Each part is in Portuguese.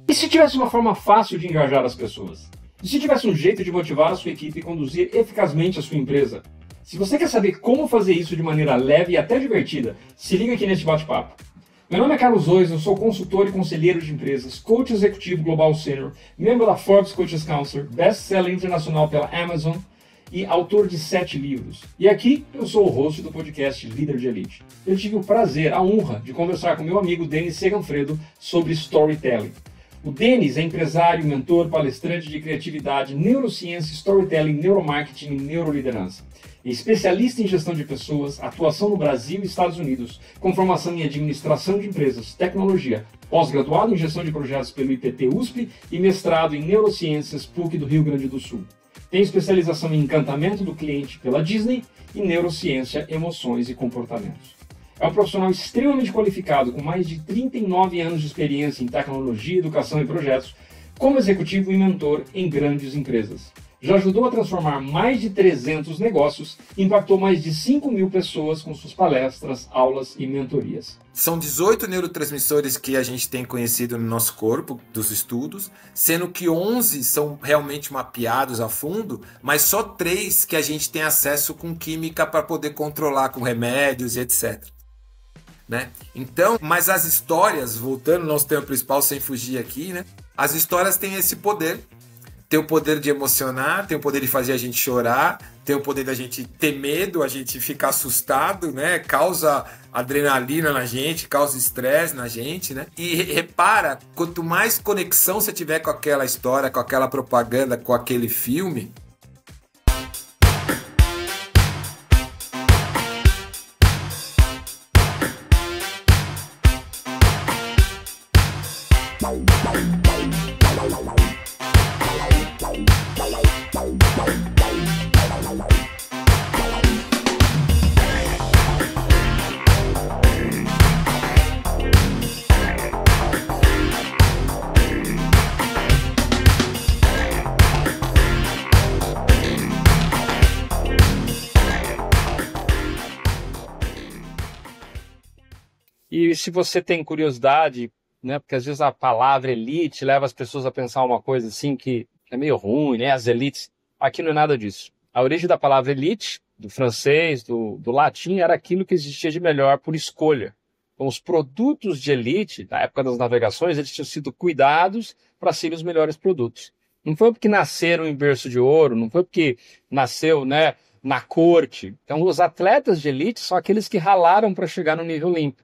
E se tivesse uma forma fácil de engajar as pessoas? E se tivesse um jeito de motivar a sua equipe e conduzir eficazmente a sua empresa? Se você quer saber como fazer isso de maneira leve e até divertida, se liga aqui nesse bate-papo. Meu nome é Carlos Ois, eu sou consultor e conselheiro de empresas, coach executivo global sênior, membro da Forbes Coaches Counselor, best-seller internacional pela Amazon e autor de 7 livros. E aqui eu sou o host do podcast Líder de Elite. Eu tive o prazer, a honra de conversar com meu amigo Denis Seganfredo sobre storytelling. O Denis é empresário, mentor, palestrante de criatividade, neurociência, storytelling, neuromarketing e neuroliderança. É especialista em gestão de pessoas, atuação no Brasil e Estados Unidos, com formação em administração de empresas, tecnologia, pós-graduado em gestão de projetos pelo IPT USP e mestrado em neurociências PUC do Rio Grande do Sul. Tem especialização em encantamento do cliente pela Disney e neurociência, emoções e comportamentos. É um profissional extremamente qualificado, com mais de 39 anos de experiência em tecnologia, educação e projetos, como executivo e mentor em grandes empresas. Já ajudou a transformar mais de 300 negócios e impactou mais de 5.000 pessoas com suas palestras, aulas e mentorias. São 18 neurotransmissores que a gente tem conhecido no nosso corpo, dos estudos, sendo que 11 são realmente mapeados a fundo, mas só 3 que a gente tem acesso com química para poder controlar com remédios e etc. Né? Então, mas as histórias, voltando ao nosso tema principal sem fugir aqui, né? As histórias têm esse poder. Tem o poder de emocionar, tem o poder de fazer a gente chorar, tem o poder da gente ter medo, a gente ficar assustado, né? Causa adrenalina na gente, causa estresse na gente, né? E repara, quanto mais conexão você tiver com aquela história, com aquela propaganda, com aquele filme, E se você tem curiosidade, né, porque às vezes a palavra elite leva as pessoas a pensar uma coisa assim que é meio ruim, né, as elites. Aqui não é nada disso. A origem da palavra elite, do francês, do latim, era aquilo que existia de melhor por escolha. Então, os produtos de elite, na época das navegações, eles tinham sido cuidados para serem os melhores produtos. Não foi porque nasceram em berço de ouro, não foi porque nasceu, né, na corte. Então, os atletas de elite são aqueles que ralaram para chegar no nível limpo.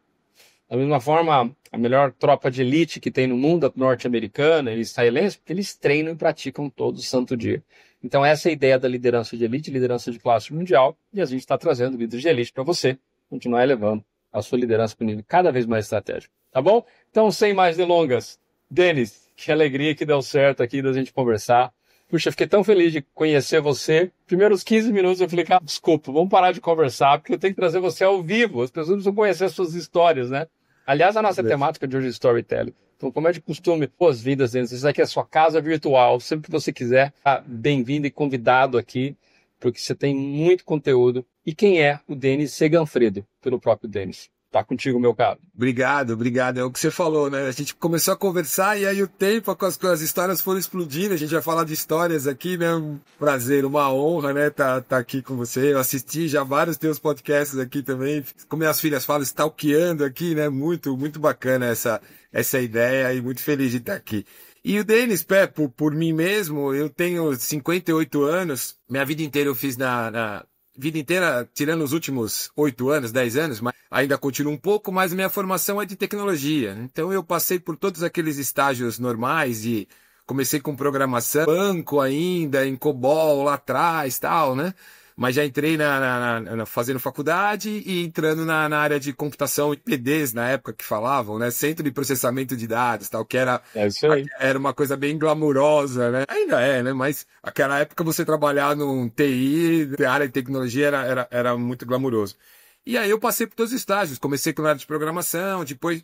Da mesma forma, a melhor tropa de elite que tem no mundo, a norte-americana e israelense, porque eles treinam e praticam todo santo dia. Então essa é a ideia da liderança de elite, liderança de classe mundial, e a gente está trazendo líderes de elite para você continuar elevando a sua liderança para um nível cada vez mais estratégico. Tá bom? Então, sem mais delongas, Denis, que alegria que deu certo aqui da gente conversar. Puxa, fiquei tão feliz de conhecer você. Primeiros 15 minutos eu falei, cara, desculpa, vamos parar de conversar, porque eu tenho que trazer você ao vivo. As pessoas precisam conhecer as suas histórias, né? Aliás, a nossa temática de hoje é storytelling. Então, como é de costume, boas-vindas, Denis. Isso aqui é a sua casa virtual. Sempre que você quiser, tá bem-vindo e convidado aqui, porque você tem muito conteúdo. E quem é o Denis Seganfredo, pelo próprio Denis? Tá contigo, meu caro. Obrigado. É o que você falou, né? A gente começou a conversar e aí o tempo, as histórias foram explodindo. A gente vai falar de histórias aqui, né? Um prazer, uma honra, né? Tá aqui com você. Eu assisti já vários teus podcasts aqui também. Como minhas filhas falam, stalkeando aqui, né? Muito bacana essa ideia e muito feliz de estar aqui. E o Denis, por mim mesmo, eu tenho 58 anos. Minha vida inteira eu fiz vida inteira, tirando os últimos 8 anos, 10 anos, mas ainda continuo um pouco, mas minha formação é de tecnologia. Então eu passei por todos aqueles estágios normais e comecei com programação, banco ainda, em COBOL lá atrás, tal, né? Mas já entrei fazendo faculdade e entrando na área de computação, IPDs na época que falavam, né? Centro de Processamento de Dados, tal, que era uma coisa bem glamurosa, né? Ainda é, né? Mas aquela época você trabalhar no TI, área de tecnologia, era muito glamuroso. E aí eu passei por todos os estágios. Comecei com a área de programação, depois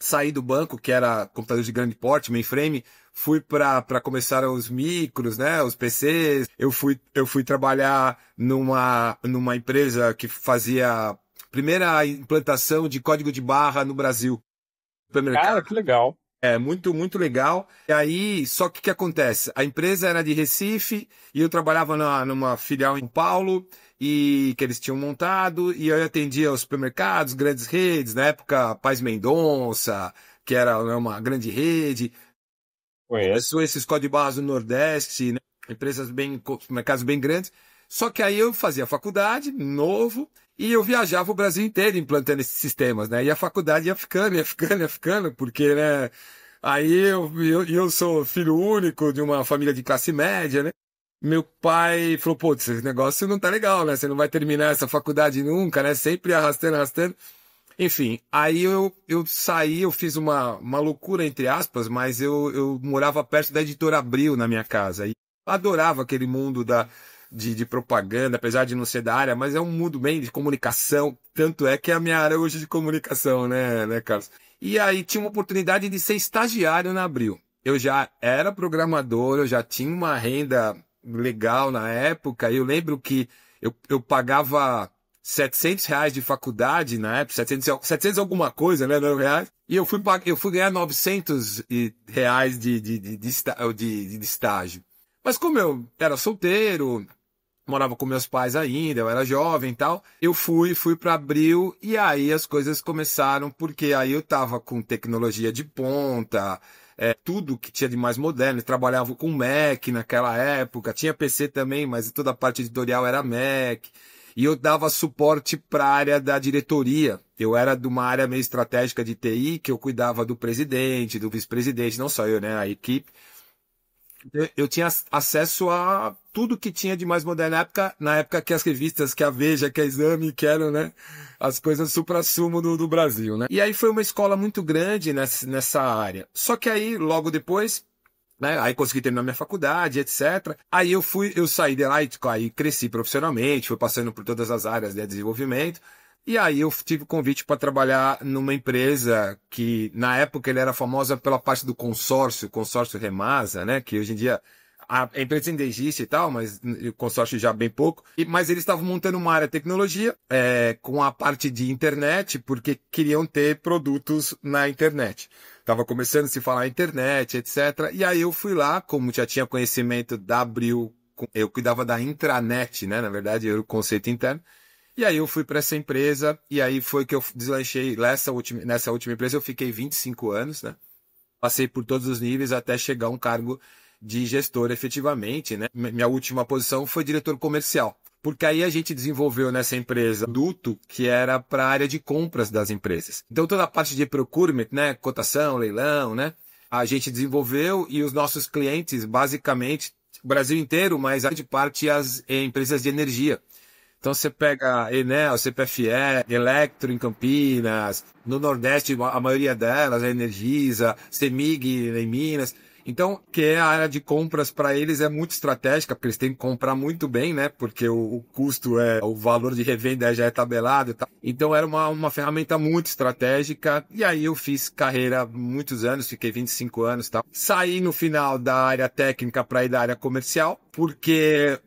saí do banco, que era computador de grande porte, mainframe, fui para começar os micros, né, os PCs. Eu fui trabalhar numa empresa que fazia primeira implantação de código de barra no Brasil. Cara, que legal. É muito, muito legal. E aí, só que o que acontece? A empresa era de Recife e eu trabalhava numa filial em São Paulo e que eles tinham montado e eu atendia os supermercados, grandes redes, na época Paz Mendonça, que era, né, uma grande rede. Conheço. Começou esses códigos de barras do Nordeste, né? Empresas bem, mercados bem grandes. Só que aí eu fazia faculdade, novo, e eu viajava o Brasil inteiro implantando esses sistemas, né? E a faculdade ia ficando, ia ficando, ia ficando, porque, né? Aí eu sou filho único de uma família de classe média, né? Meu pai falou, pô, esse negócio não tá legal, né? Você não vai terminar essa faculdade nunca, né? Sempre arrastando, arrastando. Enfim, aí eu saí, eu fiz uma loucura, entre aspas, mas eu morava perto da Editora Abril na minha casa. E eu adorava aquele mundo de propaganda, apesar de não ser da área, mas é um mundo bem de comunicação. Tanto é que é a minha área hoje de comunicação, né, Carlos? E aí tinha uma oportunidade de ser estagiário na Abril. Eu já era programador, eu já tinha uma renda legal na época. Eu lembro que eu pagava R$ 700 de faculdade na época, 700 alguma coisa, né, não reais. E eu fui ganhar R$ 900 de estágio. Mas como eu era solteiro, morava com meus pais ainda, eu era jovem e tal, eu fui para Abril e aí as coisas começaram, porque aí eu tava com tecnologia de ponta, tudo que tinha de mais moderno, eu trabalhava com Mac naquela época, tinha PC também, mas toda a parte editorial era Mac. E eu dava suporte para a área da diretoria. Eu era de uma área meio estratégica de TI, que eu cuidava do presidente, do vice-presidente, não só eu, né, a equipe. Eu tinha acesso a tudo que tinha de mais moderno na época que as revistas, que a Veja, que a Exame, que eram, né, as coisas supra-sumo do Brasil, né. E aí foi uma escola muito grande nessa área. Só que aí, logo depois, né, aí consegui terminar minha faculdade, etc. Aí eu saí de lá e aí cresci profissionalmente, fui passando por todas as áreas de desenvolvimento. E aí eu tive o convite para trabalhar numa empresa que, na época, ele era famosa pela parte do consórcio Remasa, né? Que hoje em dia a empresa ainda existe e tal, mas o consórcio já bem pouco. Mas eles estavam montando uma área de tecnologia com a parte de internet, porque queriam ter produtos na internet. Tava começando a se falar internet, etc. E aí eu fui lá, como já tinha conhecimento da Abril, eu cuidava da intranet, né? Na verdade, era o conceito interno. E aí eu fui para essa empresa, e aí foi que eu deslanchei. Nessa última empresa eu fiquei 25 anos, né? Passei por todos os níveis até chegar a um cargo de gestor efetivamente, né? Minha última posição foi diretor comercial. Porque aí a gente desenvolveu nessa empresa um produto que era para a área de compras das empresas. Então toda a parte de procurement, né? Cotação, leilão, né? A gente desenvolveu e os nossos clientes, basicamente, o Brasil inteiro, mas a grande parte as empresas de energia. Então você pega a Enel, CPFE, Electro em Campinas, no Nordeste a maioria delas, a Energisa, CEMIG em Minas. Então, que é a área de compras para eles é muito estratégica, porque eles têm que comprar muito bem, né? Porque o custo o valor de revenda já é tabelado e tal. Então era uma ferramenta muito estratégica. E aí eu fiz carreira muitos anos, fiquei 25 anos e tal. Saí no final da área técnica para ir da área comercial, porque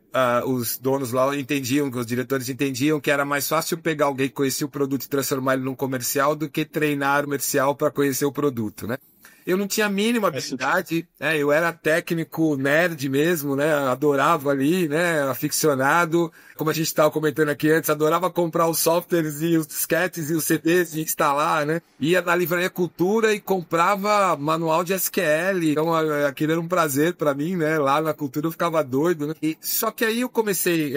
os donos lá entendiam, os diretores entendiam que era mais fácil pegar alguém que conhecia o produto e transformar ele num comercial do que treinar o comercial para conhecer o produto, né? Eu não tinha a mínima habilidade, eu era técnico nerd mesmo, né? Adorava ali, né? Aficionado, como a gente estava comentando aqui antes, adorava comprar os softwares e os disquetes e os CDs e instalar, né? Ia na Livraria Cultura e comprava manual de SQL, então aquilo era um prazer para mim, né? Lá na Cultura eu ficava doido, né? Só que aí eu comecei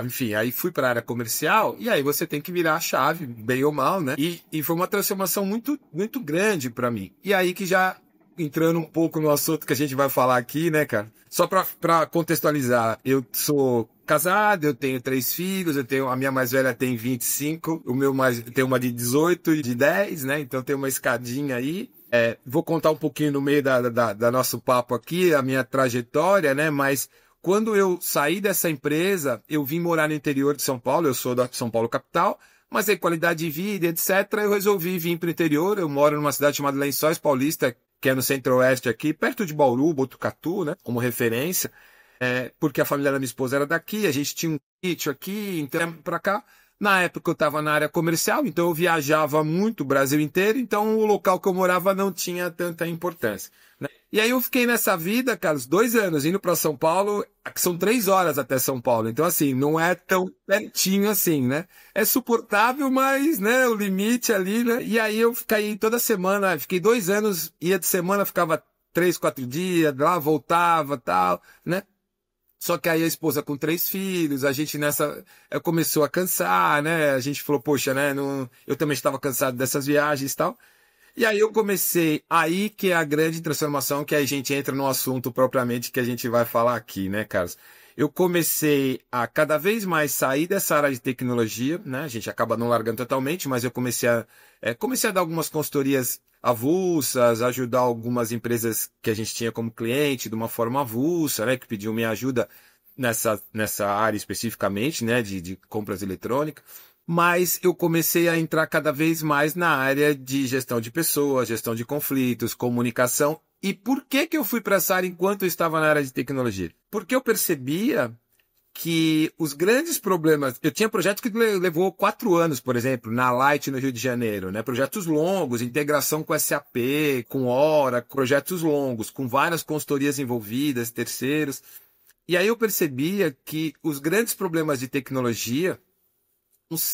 enfim, aí fui para a área comercial e aí você tem que virar a chave, bem ou mal, né? E foi uma transformação muito, muito grande para mim. E aí que já entrando um pouco no assunto que a gente vai falar aqui, né, cara? Só para contextualizar, eu sou casado, eu tenho 3 filhos, a minha mais velha tem 25, tem uma de 18 e de 10, né? Então tem uma escadinha aí. Vou contar um pouquinho no meio da nosso papo aqui, a minha trajetória, né? Mas quando eu saí dessa empresa, eu vim morar no interior de São Paulo, eu sou da São Paulo capital, mas aí qualidade de vida, etc., eu resolvi vir para o interior. Eu moro numa cidade chamada Lençóis Paulista, que é no centro-oeste aqui, perto de Bauru, Botucatu, né, como referência, porque a família da minha esposa era daqui, a gente tinha um sítio aqui, então para cá. Na época eu estava na área comercial, então eu viajava muito o Brasil inteiro, então o local que eu morava não tinha tanta importância, né? E aí eu fiquei nessa vida, Carlos, 2 anos indo para São Paulo, que são 3 horas até São Paulo. Então, assim, não é tão pertinho assim, né? É suportável, mas, né, o limite ali, né? E aí eu fiquei toda semana, fiquei 2 anos, ia de semana, ficava 3, 4 dias, lá voltava, tal, né? Só que aí a esposa com 3 filhos, a gente começou a cansar, né? A gente falou, poxa, né? Não, eu também estava cansado dessas viagens e tal. E aí eu comecei, aí que é a grande transformação, que aí a gente entra no assunto propriamente que a gente vai falar aqui, né, Carlos? Eu comecei a cada vez mais sair dessa área de tecnologia, né? A gente acaba não largando totalmente, mas eu comecei a dar algumas consultorias avulsas, ajudar algumas empresas que a gente tinha como cliente de uma forma avulsa, né? Que pediam minha ajuda nessa área especificamente, né? De compras eletrônicas. Mas eu comecei a entrar cada vez mais na área de gestão de pessoas, gestão de conflitos, comunicação. E por que que eu fui para essa área enquanto eu estava na área de tecnologia? Porque eu percebia que os grandes problemas... Eu tinha projetos que levou 4 anos, por exemplo, na Light no Rio de Janeiro, né? Projetos longos, integração com SAP, com Oracle, projetos longos, com várias consultorias envolvidas, terceiros. E aí eu percebia que os grandes problemas de tecnologia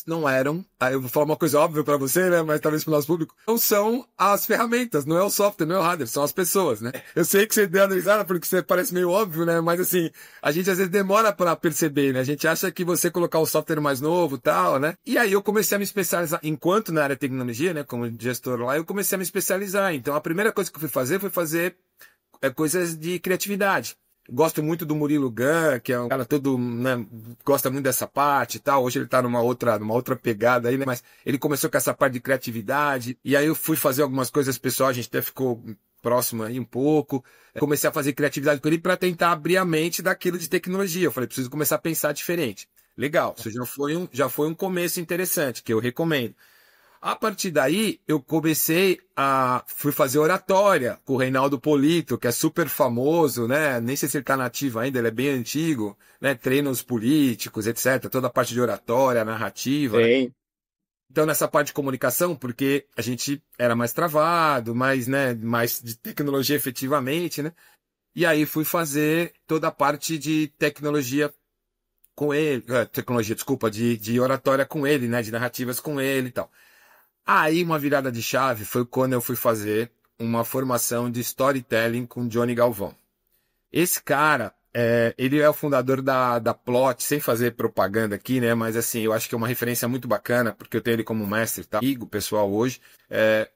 não eram, eu vou falar uma coisa óbvia para você, né, mas talvez para o nosso público, não são as ferramentas, não é o software, não é o hardware, são as pessoas, né? Eu sei que você deu a risada porque você parece meio óbvio, né, mas assim, a gente às vezes demora para perceber, né? A gente acha que você colocar o software mais novo, tal, né? E aí eu comecei a me especializar, enquanto na área de tecnologia, né, como gestor lá, eu comecei a me especializar. Então a primeira coisa que eu fui fazer foi fazer coisas de criatividade. Gosto muito do Murilo Gun, que é um cara todo, né, gosta muito dessa parte e tal. Hoje ele tá numa outra pegada aí, né? Mas ele começou com essa parte de criatividade. E aí eu fui fazer algumas coisas pessoal, a gente até ficou próximo aí um pouco. Comecei a fazer criatividade com ele para tentar abrir a mente daquilo de tecnologia. Eu falei, preciso começar a pensar diferente. Legal, isso já foi um começo interessante, que eu recomendo. A partir daí, fui fazer oratória com o Reinaldo Polito, que é super famoso, né? Nem sei se ele tá nativo ainda, ele é bem antigo, né? Treina os políticos, etc. Toda a parte de oratória, narrativa, né? Tem. Então, nessa parte de comunicação, porque a gente era mais travado, mais de tecnologia efetivamente, né? E aí fui fazer toda a parte de tecnologia com ele, desculpa, de oratória com ele, né? De narrativas com ele e tal. Aí uma virada de chave foi quando eu fui fazer uma formação de storytelling com Johnny Galvão. Esse cara, ele é o fundador da Plot, sem fazer propaganda aqui, né? Mas assim, eu acho que é uma referência muito bacana, porque eu tenho ele como mestre, tá? Amigo pessoal hoje.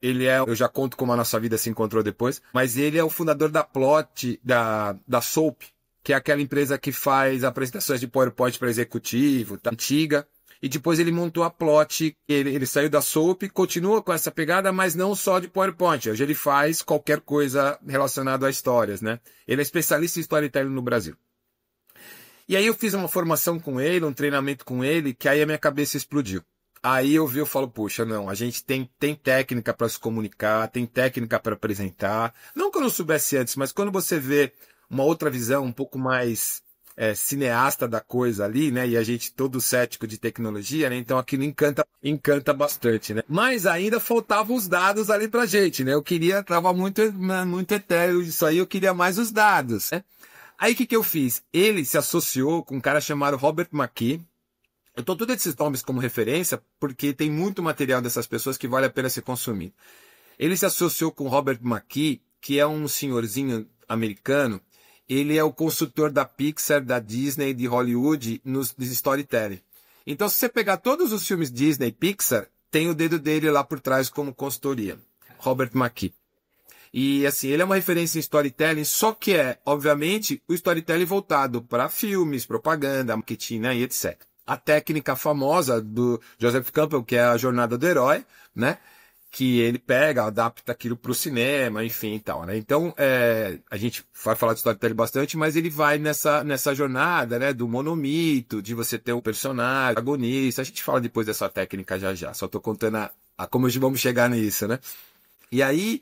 Eu já conto como a nossa vida se encontrou depois, mas ele é o fundador da Plot, da Soap, que é aquela empresa que faz apresentações de PowerPoint para executivo, tá? Antiga. E depois ele montou a Plot, ele saiu da Soap, continua com essa pegada, mas não só de PowerPoint. Hoje ele faz qualquer coisa relacionada a histórias, né? Ele é especialista em storytelling no Brasil. E aí eu fiz uma formação com ele, um treinamento com ele, que aí a minha cabeça explodiu. Aí eu falo, puxa, não, a gente tem técnica para se comunicar, tem técnica para apresentar. Não que eu não soubesse antes, mas quando você vê uma outra visão um pouco mais cineasta da coisa ali, né? E a gente todo cético de tecnologia, né? Então aquilo encanta bastante, né? Mas ainda faltavam os dados ali pra gente, né? Tava muito etéreo isso aí, eu queria mais os dados, né? Aí o que eu fiz? Ele se associou com um cara chamado Robert McKee. Eu tô todos esses nomes como referência porque tem muito material dessas pessoas que vale a pena ser consumido. Ele se associou com Robert McKee, que é um senhorzinho americano. Ele é o consultor da Pixar, da Disney, de Hollywood, nos storytelling. Então, se você pegar todos os filmes Disney e Pixar, tem o dedo dele lá por trás como consultoria. Robert McKee. E, assim, ele é uma referência em storytelling, só que obviamente, o storytelling voltado para filmes, propaganda, marketing, né, e etc. A técnica famosa do Joseph Campbell, que é a jornada do herói, né? Que ele pega, adapta aquilo para o cinema, enfim e tal, né? Então, a gente vai falar de storytelling bastante, mas ele vai nessa jornada, né? Do monomito, de você ter um personagem, protagonista. A gente fala depois dessa técnica já. Só tô contando como vamos chegar nisso, né? E aí,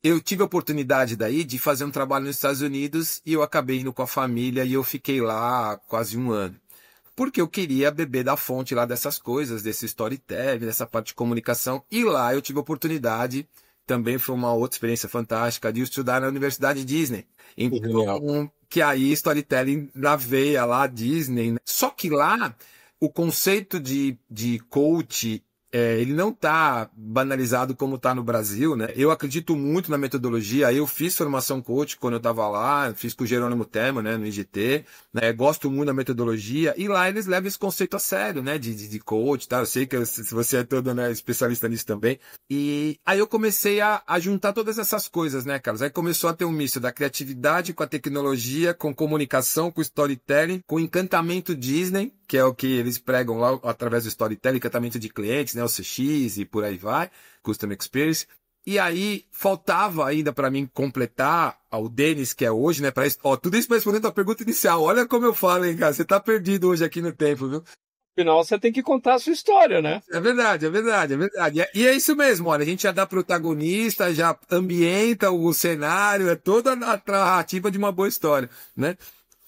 eu tive a oportunidade daí de fazer um trabalho nos Estados Unidos e eu acabei indo com a família e eu fiquei lá quase um ano. porque eu queria beber da fonte lá dessas coisas, desse storytelling, dessa parte de comunicação. E lá eu tive a oportunidade, também foi uma outra experiência fantástica, de estudar na Universidade Disney. Então, que aí storytelling na veia lá, Disney, né? Só que lá, o conceito de coach, ele não tá banalizado como tá no Brasil, né? Eu acredito muito na metodologia. Eu fiz formação coach quando eu tava lá, fiz com o Jerônimo Temo, né, no IGT, né? Gosto muito da metodologia. E lá eles levam esse conceito a sério, né, de coach, tá? Eu sei que se você é todo, né, especialista nisso também. E aí eu comecei a juntar todas essas coisas, né, Carlos? Aí começou a ter um misto da criatividade com a tecnologia, com comunicação, com storytelling, com encantamento Disney, que é o que eles pregam lá através do storytelling, encantamento de clientes, né, o CX e por aí vai, Customer Experience. E aí faltava ainda para mim completar o Denis, que é hoje, né, para tudo isso para responder a tua pergunta inicial. Olha como eu falo, hein, cara, você tá perdido hoje aqui no tempo, viu? Afinal, você tem que contar a sua história, né? É verdade, é verdade, é verdade. E é isso mesmo, olha, a gente já dá protagonista, já ambienta o cenário, é toda a narrativa de uma boa história, né?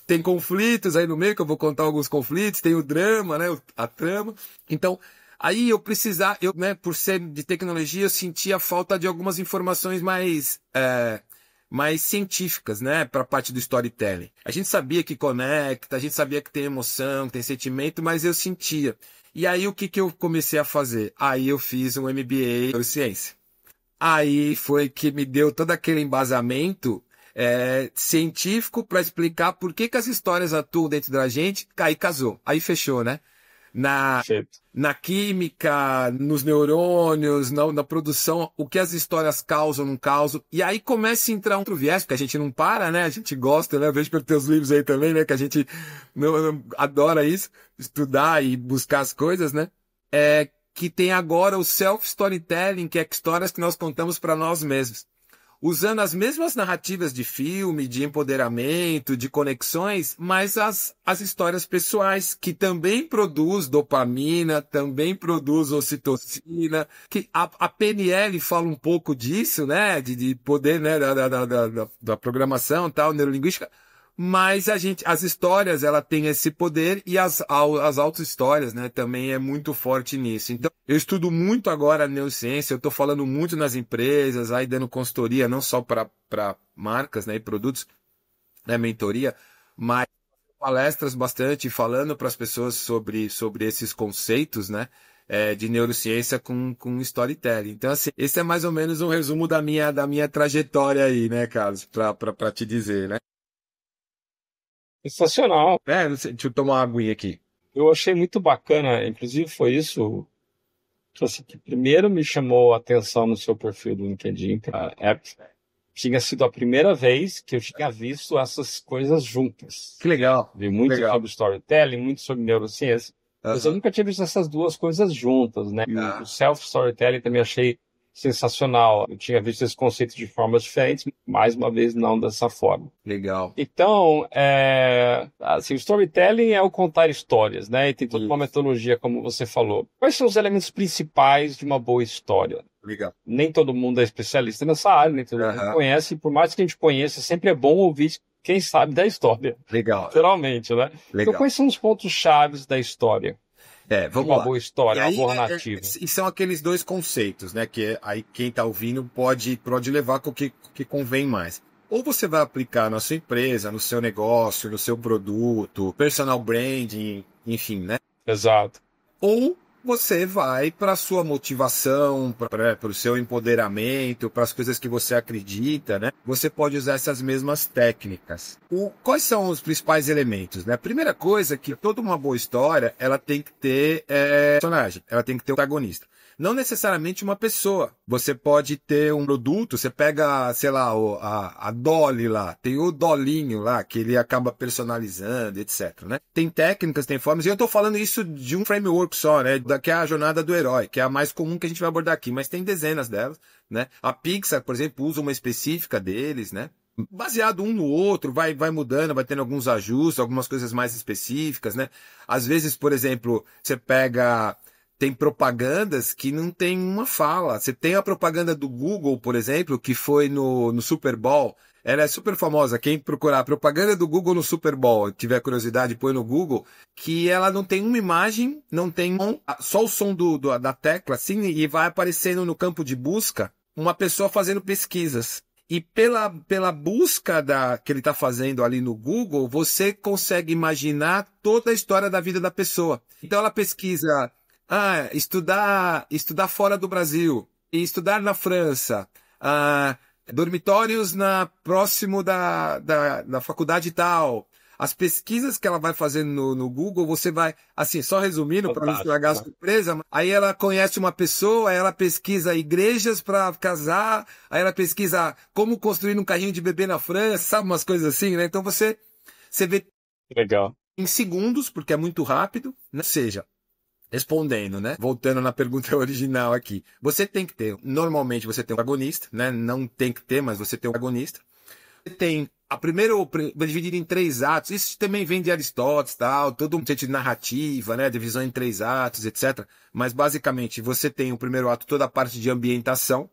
Tem conflitos aí no meio, que eu vou contar alguns conflitos, tem o drama, né, a trama. Então, aí né, por ser de tecnologia, eu sentia falta de algumas informações mais científicas, né, para a parte do storytelling. A gente sabia que conecta, a gente sabia que tem emoção, que tem sentimento, mas eu sentia. E aí o que eu comecei a fazer? Aí eu fiz um MBA em neurociência. Aí foi que me deu todo aquele embasamento científico para explicar por que as histórias atuam dentro da gente. Aí casou, aí fechou, né? Na química, nos neurônios, na produção, o que as histórias causam, não causam. E aí começa a entrar outro viés, porque a gente não para, né? A gente gosta, né? Eu vejo pelos teus livros aí também, né? Que a gente adora isso, estudar e buscar as coisas, né? Que tem agora o self-storytelling, que é histórias que nós contamos para nós mesmos. Usando as mesmas narrativas de filme, de empoderamento, de conexões, mas as histórias pessoais, que também produz dopamina, também produz ocitocina, que a PNL fala um pouco disso, né, de poder, né, da programação, tal, neurolinguística, mas as histórias, ela tem esse poder e as auto-histórias, né, também é muito forte nisso. Então, eu estudo muito agora a neurociência, eu estou falando muito nas empresas, aí dando consultoria, não só para marcas, né, e produtos, né, mentoria, mas palestras bastante, falando para as pessoas sobre esses conceitos, né, de neurociência com storytelling. Então, assim, esse é mais ou menos um resumo da minha trajetória aí, né, Carlos, para te dizer, né. Sensacional. Não sei, deixa eu tomar uma aguinha aqui. Eu achei muito bacana, inclusive foi isso que primeiro me chamou a atenção no seu perfil do LinkedIn para app. Tinha sido a primeira vez que eu tinha visto essas coisas juntas. Que legal. Vi muito sobre storytelling, muito sobre neurociência, mas eu nunca tinha visto essas duas coisas juntas, né? E o self-storytelling também achei sensacional. Eu tinha visto esse conceito de formas diferentes, mais uma vez não dessa forma. Legal. Então, assim, o storytelling é o contar histórias, né? E tem toda uma metodologia, como você falou. Quais são os elementos principais de uma boa história? Legal. Nem todo mundo é especialista nessa área, nem todo mundo conhece, e por mais que a gente conheça, sempre é bom ouvir quem sabe da história. Legal. Literalmente, né? Legal. Então, quais são os pontos chaves da história? Vamos uma lá. boa história, aí, uma boa narrativa. E são aqueles dois conceitos, né? Que aí quem está ouvindo pode levar com o que convém mais. Ou você vai aplicar na sua empresa, no seu negócio, no seu produto, personal branding, enfim, né? Exato. Ou você vai para a sua motivação, para o seu empoderamento, para as coisas que você acredita, né? Você pode usar essas mesmas técnicas. Quais são os principais elementos, né? Primeira coisa é que toda uma boa história, ela tem que ter personagem, ela tem que ter um protagonista. Não necessariamente uma pessoa. Você pode ter um produto, você pega, sei lá, a Dolly lá, tem o Dolinho lá, que ele acaba personalizando, etc, né? Tem técnicas, tem formas, e eu tô falando isso de um framework só, né? Que é a jornada do herói, que é a mais comum que a gente vai abordar aqui, mas tem dezenas delas, né? A Pixar, por exemplo, usa uma específica deles, né? Baseado um no outro, vai mudando, vai tendo alguns ajustes, algumas coisas mais específicas, né? Às vezes, por exemplo, você pega tem propagandas que não tem uma fala. Você tem a propaganda do Google, por exemplo, que foi no Super Bowl. Ela é super famosa. Quem procurar a propaganda do Google no Super Bowl, tiver curiosidade, põe no Google, que ela não tem uma imagem, não tem só o som da tecla, assim, e vai aparecendo no campo de busca uma pessoa fazendo pesquisas. E pela busca que ele está fazendo ali no Google, você consegue imaginar toda a história da vida da pessoa. Então ela pesquisa, estudar fora do Brasil, e estudar na França, dormitórios próximo da faculdade tal. As pesquisas que ela vai fazendo no Google, você vai, assim, só resumindo para não estragar a surpresa, aí ela conhece uma pessoa, aí ela pesquisa igrejas para casar, aí ela pesquisa como construir um carrinho de bebê na França, sabe, umas coisas assim, né? Então você vê Legal. Em segundos, porque é muito rápido, né? Ou seja, respondendo, né? Voltando na pergunta original aqui. Você tem que ter, normalmente você tem um protagonista, né? Não tem que ter, mas você tem um protagonista. Você tem dividido em 3 atos. Isso também vem de Aristóteles, tal, todo um sentido de narrativa, né? Divisão em 3 atos, etc. Mas basicamente você tem o primeiro ato, toda a parte de ambientação.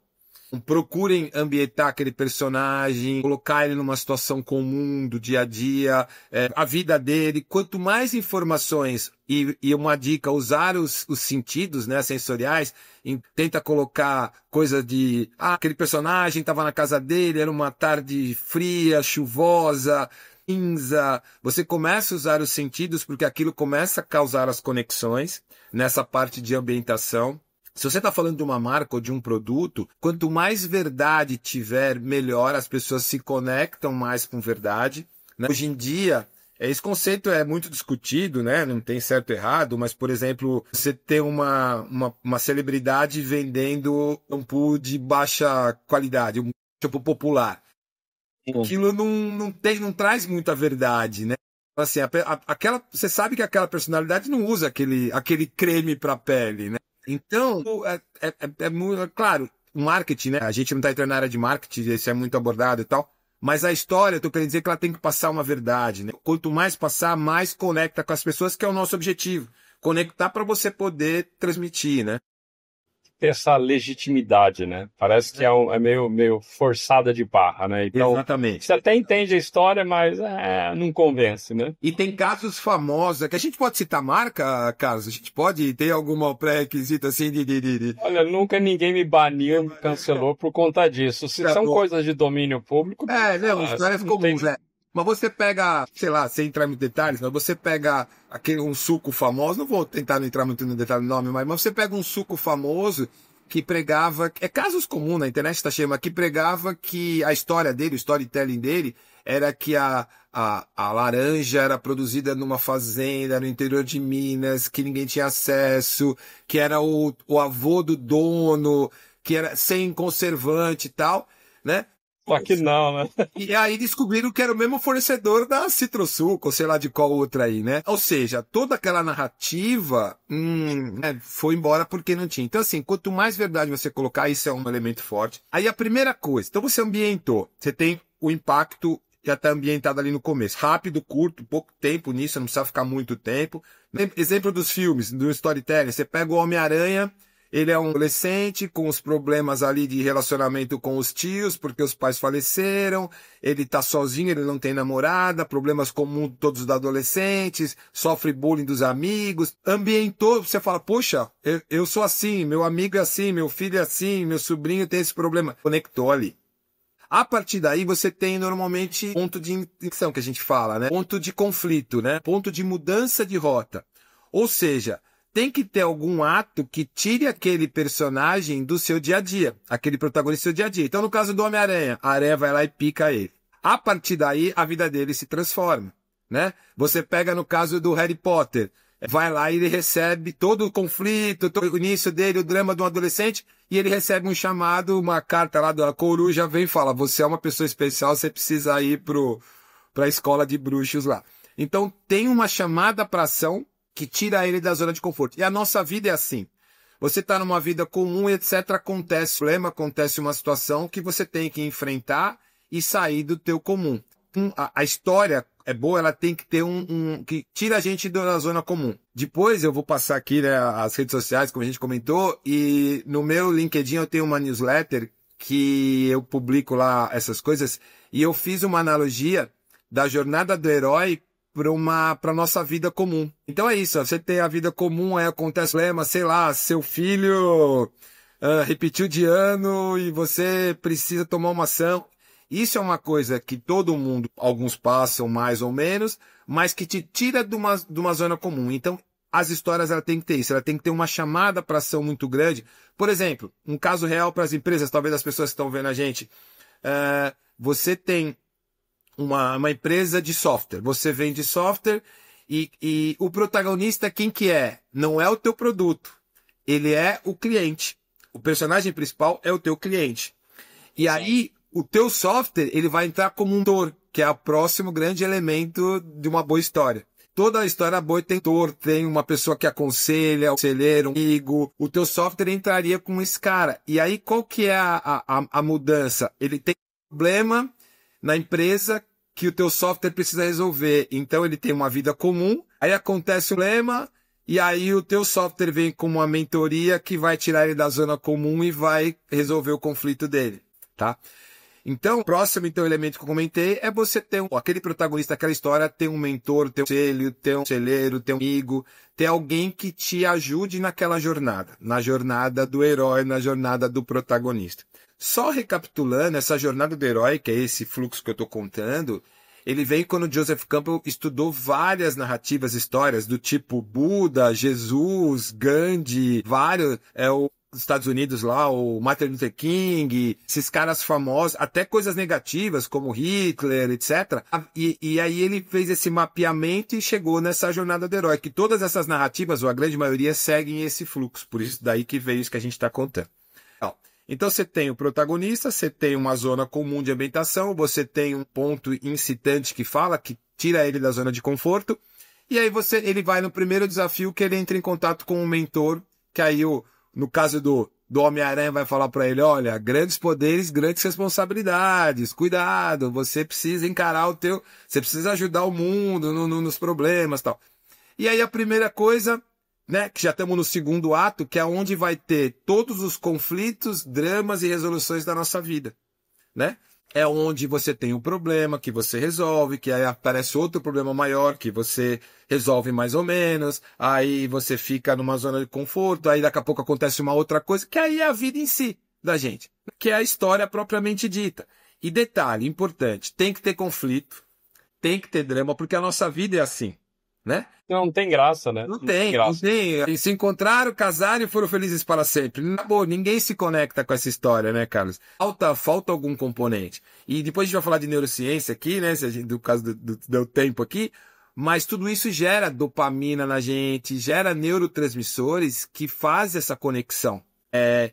Procurem ambientar aquele personagem, colocar ele numa situação comum do dia a dia, a vida dele. Quanto mais informações, e uma dica, usar os sentidos, né, sensoriais, tenta colocar coisa de, aquele personagem estava na casa dele, era uma tarde fria, chuvosa, cinza. Você começa a usar os sentidos porque aquilo começa a causar as conexões nessa parte de ambientação. Se você está falando de uma marca ou de um produto, quanto mais verdade tiver, melhor, as pessoas se conectam mais com verdade, né? Hoje em dia, esse conceito é muito discutido, né? Não tem certo e errado, mas, por exemplo, você tem uma celebridade vendendo um shampoo de baixa qualidade, um shampoo popular. Aquilo não traz muita verdade, né? Assim, você sabe que aquela personalidade não usa aquele creme para pele, né? Então, é muito claro, o marketing, né? A gente não está entrando na área de marketing, isso é muito abordado e tal, mas a história, eu estou querendo dizer que ela tem que passar uma verdade, né? Quanto mais passar, mais conecta com as pessoas, que é o nosso objetivo. Conectar para você poder transmitir, né? Ter essa legitimidade, né? Parece que é meio forçada de barra, né? Então, exatamente. Você até entende a história, mas não convence, né? E tem casos famosos, que a gente pode citar marca, Carlos? A gente pode ter alguma pré-requisito assim de... Olha, nunca ninguém me baniu, me cancelou por conta disso. Se são coisas de domínio público... histórias comuns, né? Mas você pega, sei lá, sem entrar em detalhes, mas você pega um suco famoso, não vou tentar entrar muito no detalhe do nome, mas você pega um suco famoso que pregava, casos comuns na internet, está cheio, mas que pregava que a história dele, o storytelling dele, era que a laranja era produzida numa fazenda no interior de Minas, que ninguém tinha acesso, que era o avô do dono, que era sem conservante e tal, né? Só que não, né? E aí descobriram que era o mesmo fornecedor da Citrosuco, ou sei lá de qual outra aí, né? Ou seja, toda aquela narrativa foi embora porque não tinha. Então, assim, quanto mais verdade você colocar, isso é um elemento forte. Aí a primeira coisa, então você ambientou, você tem o impacto, já está ambientado ali no começo. Rápido, curto, pouco tempo nisso, não precisa ficar muito tempo. Exemplo dos filmes, do storytelling, você pega o Homem-Aranha, ele é um adolescente com os problemas ali de relacionamento com os tios, porque os pais faleceram, ele tá sozinho, ele não tem namorada, problemas comuns de todos os adolescentes, sofre bullying dos amigos, ambientou, você fala, poxa, eu sou assim, meu amigo é assim, meu filho é assim, meu sobrinho tem esse problema. Conectou ali. A partir daí você tem normalmente ponto de inflexão que a gente fala, né? Ponto de conflito, né? Ponto de mudança de rota. Ou seja, tem que ter algum ato que tire aquele personagem do seu dia a dia, aquele protagonista do seu dia a dia. Então, no caso do Homem-Aranha, a aranha vai lá e pica ele. A partir daí, a vida dele se transforma, né? Você pega no caso do Harry Potter, vai lá e ele recebe todo o conflito, todo o início dele, o drama de um adolescente, e ele recebe um chamado, uma carta lá da coruja, vem e fala, você é uma pessoa especial, você precisa ir para a escola de bruxos lá. Então, tem uma chamada para ação que tira ele da zona de conforto. E a nossa vida é assim. Você está numa vida comum e etc. Acontece um problema, acontece uma situação que você tem que enfrentar e sair do teu comum. A história, é boa, ela tem que ter que tira a gente da zona comum. Depois eu vou passar aqui, né, as redes sociais, como a gente comentou, e no meu LinkedIn eu tenho uma newsletter que eu publico lá essas coisas, e eu fiz uma analogia da jornada do herói para nossa vida comum. Então é isso, você tem a vida comum, aí acontece problema, sei lá, seu filho repetiu de ano e você precisa tomar uma ação. Isso é uma coisa que todo mundo, alguns passam mais ou menos, mas que te tira de uma zona comum. Então, as histórias ela tem que ter isso, ela tem que ter uma chamada para ação muito grande. Por exemplo, um caso real para as empresas, talvez as pessoas que estão vendo a gente, você tem uma empresa de software, você vende software e o protagonista quem que é? Não é o teu produto, ele é o cliente. O personagem principal é o teu cliente. E aí, o teu software, ele vai entrar como um mentor, que é o próximo grande elemento de uma boa história. Toda a história boa tem mentor, tem uma pessoa que aconselha, um conselheiro, um amigo. O teu software entraria com esse cara. E aí, qual que é a mudança? Ele tem um problema na empresa que o teu software precisa resolver. Então, ele tem uma vida comum, aí acontece um problema, e aí o teu software vem com uma mentoria que vai tirar ele da zona comum e vai resolver o conflito dele, tá? Então, o próximo elemento que eu comentei é você ter aquele protagonista daquela história, ter um mentor, ter um conselho, ter um conselheiro, ter um amigo, ter alguém que te ajude naquela jornada, na jornada do herói, na jornada do protagonista. Só recapitulando, essa jornada do herói, que é esse fluxo que eu estou contando, ele veio quando Joseph Campbell estudou várias narrativas, histórias do tipo Buda, Jesus, Gandhi, vários, os Estados Unidos lá, o Martin Luther King, esses caras famosos, até coisas negativas como Hitler, etc. E aí ele fez esse mapeamento e chegou nessa jornada do herói, que todas essas narrativas, ou a grande maioria, seguem esse fluxo. Por isso daí que veio isso que a gente está contando. Então você tem o protagonista, você tem uma zona comum de ambientação, você tem um ponto incitante que fala, que tira ele da zona de conforto, e aí ele vai no primeiro desafio que ele entra em contato com um mentor, que aí no caso do Homem-Aranha vai falar para ele, olha, grandes poderes, grandes responsabilidades, cuidado, você precisa encarar você precisa ajudar o mundo nos problemas e tal. E aí a primeira coisa, né, que já estamos no segundo ato, que é onde vai ter todos os conflitos, dramas e resoluções da nossa vida, né? É onde você tem um problema que você resolve, que aí aparece outro problema maior que você resolve mais ou menos, aí você fica numa zona de conforto, aí daqui a pouco acontece uma outra coisa, que aí é a vida em si da gente, que é a história propriamente dita. E detalhe importante, tem que ter conflito, tem que ter drama, porque a nossa vida é assim, né? Não tem graça, né? Não tem. E se encontraram, casaram e foram felizes para sempre. Pô, ninguém se conecta com essa história, né, Carlos? Falta algum componente. E depois a gente vai falar de neurociência aqui, né? Do caso do tempo aqui. Mas tudo isso gera dopamina na gente, gera neurotransmissores que fazem essa conexão.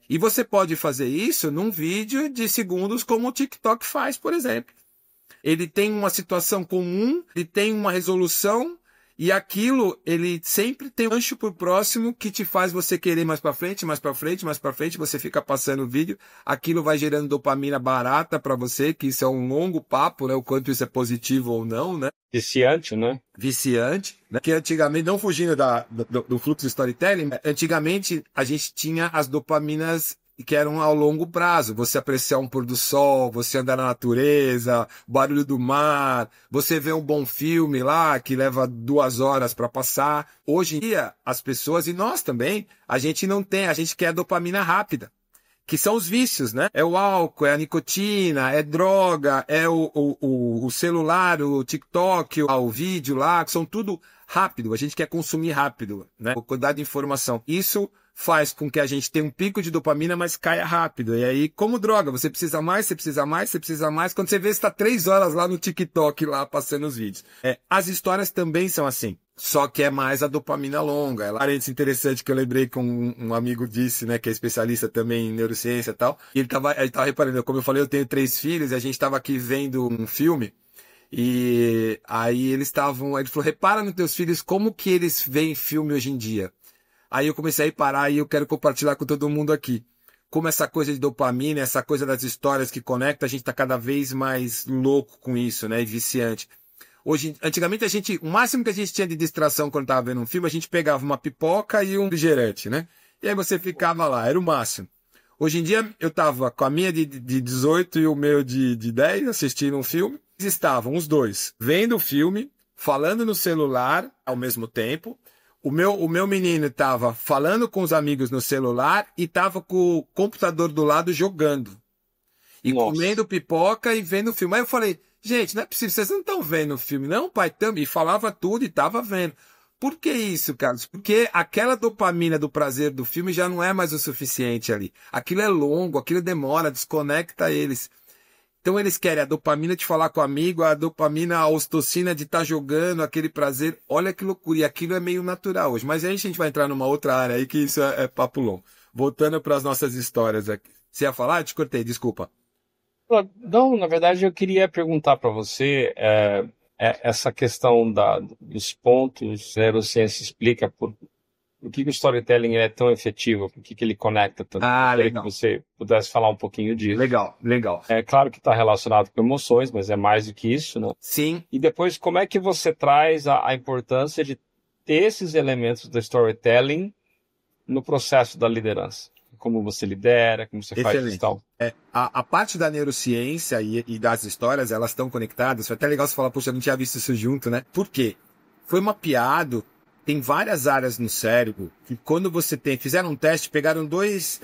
E você pode fazer isso num vídeo de segundos como o TikTok faz, por exemplo. Ele tem uma situação comum, ele tem uma resolução, e aquilo, ele sempre tem um gancho pro próximo que te faz você querer mais pra frente, mais pra frente, mais pra frente, você fica passando o vídeo, aquilo vai gerando dopamina barata pra você, que isso é um longo papo, né, o quanto isso é positivo ou não, né? Viciante, né? Viciante, né? Que antigamente, não fugindo do fluxo de storytelling, antigamente a gente tinha as dopaminas que eram ao longo prazo. Você apreciar um pôr do sol, você andar na natureza, barulho do mar, você vê um bom filme lá que leva 2 horas para passar. Hoje em dia, as pessoas, e nós também, a gente não tem, a gente quer dopamina rápida, que são os vícios, né? É o álcool, é a nicotina, é droga, é o celular, o TikTok, o vídeo lá, que são tudo rápido. A gente quer consumir rápido, né? A quantidade de informação. Isso faz com que a gente tenha um pico de dopamina, mas caia rápido. E aí, como droga, você precisa mais, você precisa mais, você precisa mais. Quando você vê, você está 3 horas lá no TikTok, lá passando os vídeos. As histórias também são assim. Só que é mais a dopamina longa. É parênteses interessante que eu lembrei que um amigo disse, né, que é especialista também em neurociência e tal. E ele tava reparando, como eu falei, eu tenho 3 filhos e a gente estava aqui vendo um filme. E aí ele falou, repara nos teus filhos como que eles veem filme hoje em dia. Aí eu comecei a reparar e eu quero compartilhar com todo mundo aqui. Como essa coisa de dopamina, essa coisa das histórias que conecta, a gente tá cada vez mais louco com isso, né, e viciante. Antigamente o máximo que a gente tinha de distração quando tava vendo um filme, a gente pegava uma pipoca e um refrigerante, né? E aí você ficava lá, era o máximo. Hoje em dia, eu tava com a minha de 18 e o meu de 10 assistindo um filme. Eles estavam, os dois, vendo o filme, falando no celular ao mesmo tempo. O meu menino estava falando com os amigos no celular e estava com o computador do lado jogando. E Nossa. comendo pipoca e vendo o filme. Aí eu falei, gente, não é possível, vocês não estão vendo o filme, não, pai? Também. E falava tudo e estava vendo. Por que isso, Carlos? Porque aquela dopamina do prazer do filme já não é mais o suficiente ali. Aquilo é longo, aquilo demora, desconecta eles. Então eles querem a dopamina de falar com o amigo, a dopamina, a ocitocina de estar jogando, aquele prazer. Olha que loucura. E aquilo é meio natural hoje. Mas aí a gente vai entrar numa outra área aí que isso é papo longo. Voltando para as nossas histórias aqui. Você ia falar? Eu te cortei, desculpa. Não, na verdade eu queria perguntar para você essa questão dos pontos, a neurociência explica por que o storytelling é tão efetivo, por que ele conecta tanto. Ah, Eu queria legal. que você pudesse falar um pouquinho disso. Legal. É claro que está relacionado com emoções, mas é mais do que isso, né? Sim. E depois, como é que você traz a importância de ter esses elementos do storytelling no processo da liderança? Como você lidera, como você faz Excelente. gestão? A parte da neurociência e das histórias, elas estão conectadas. Foi até legal você falar, poxa, eu não tinha visto isso junto, né? Por quê? Foi mapeado, tem várias áreas no cérebro que quando você fizeram um teste, pegaram dois...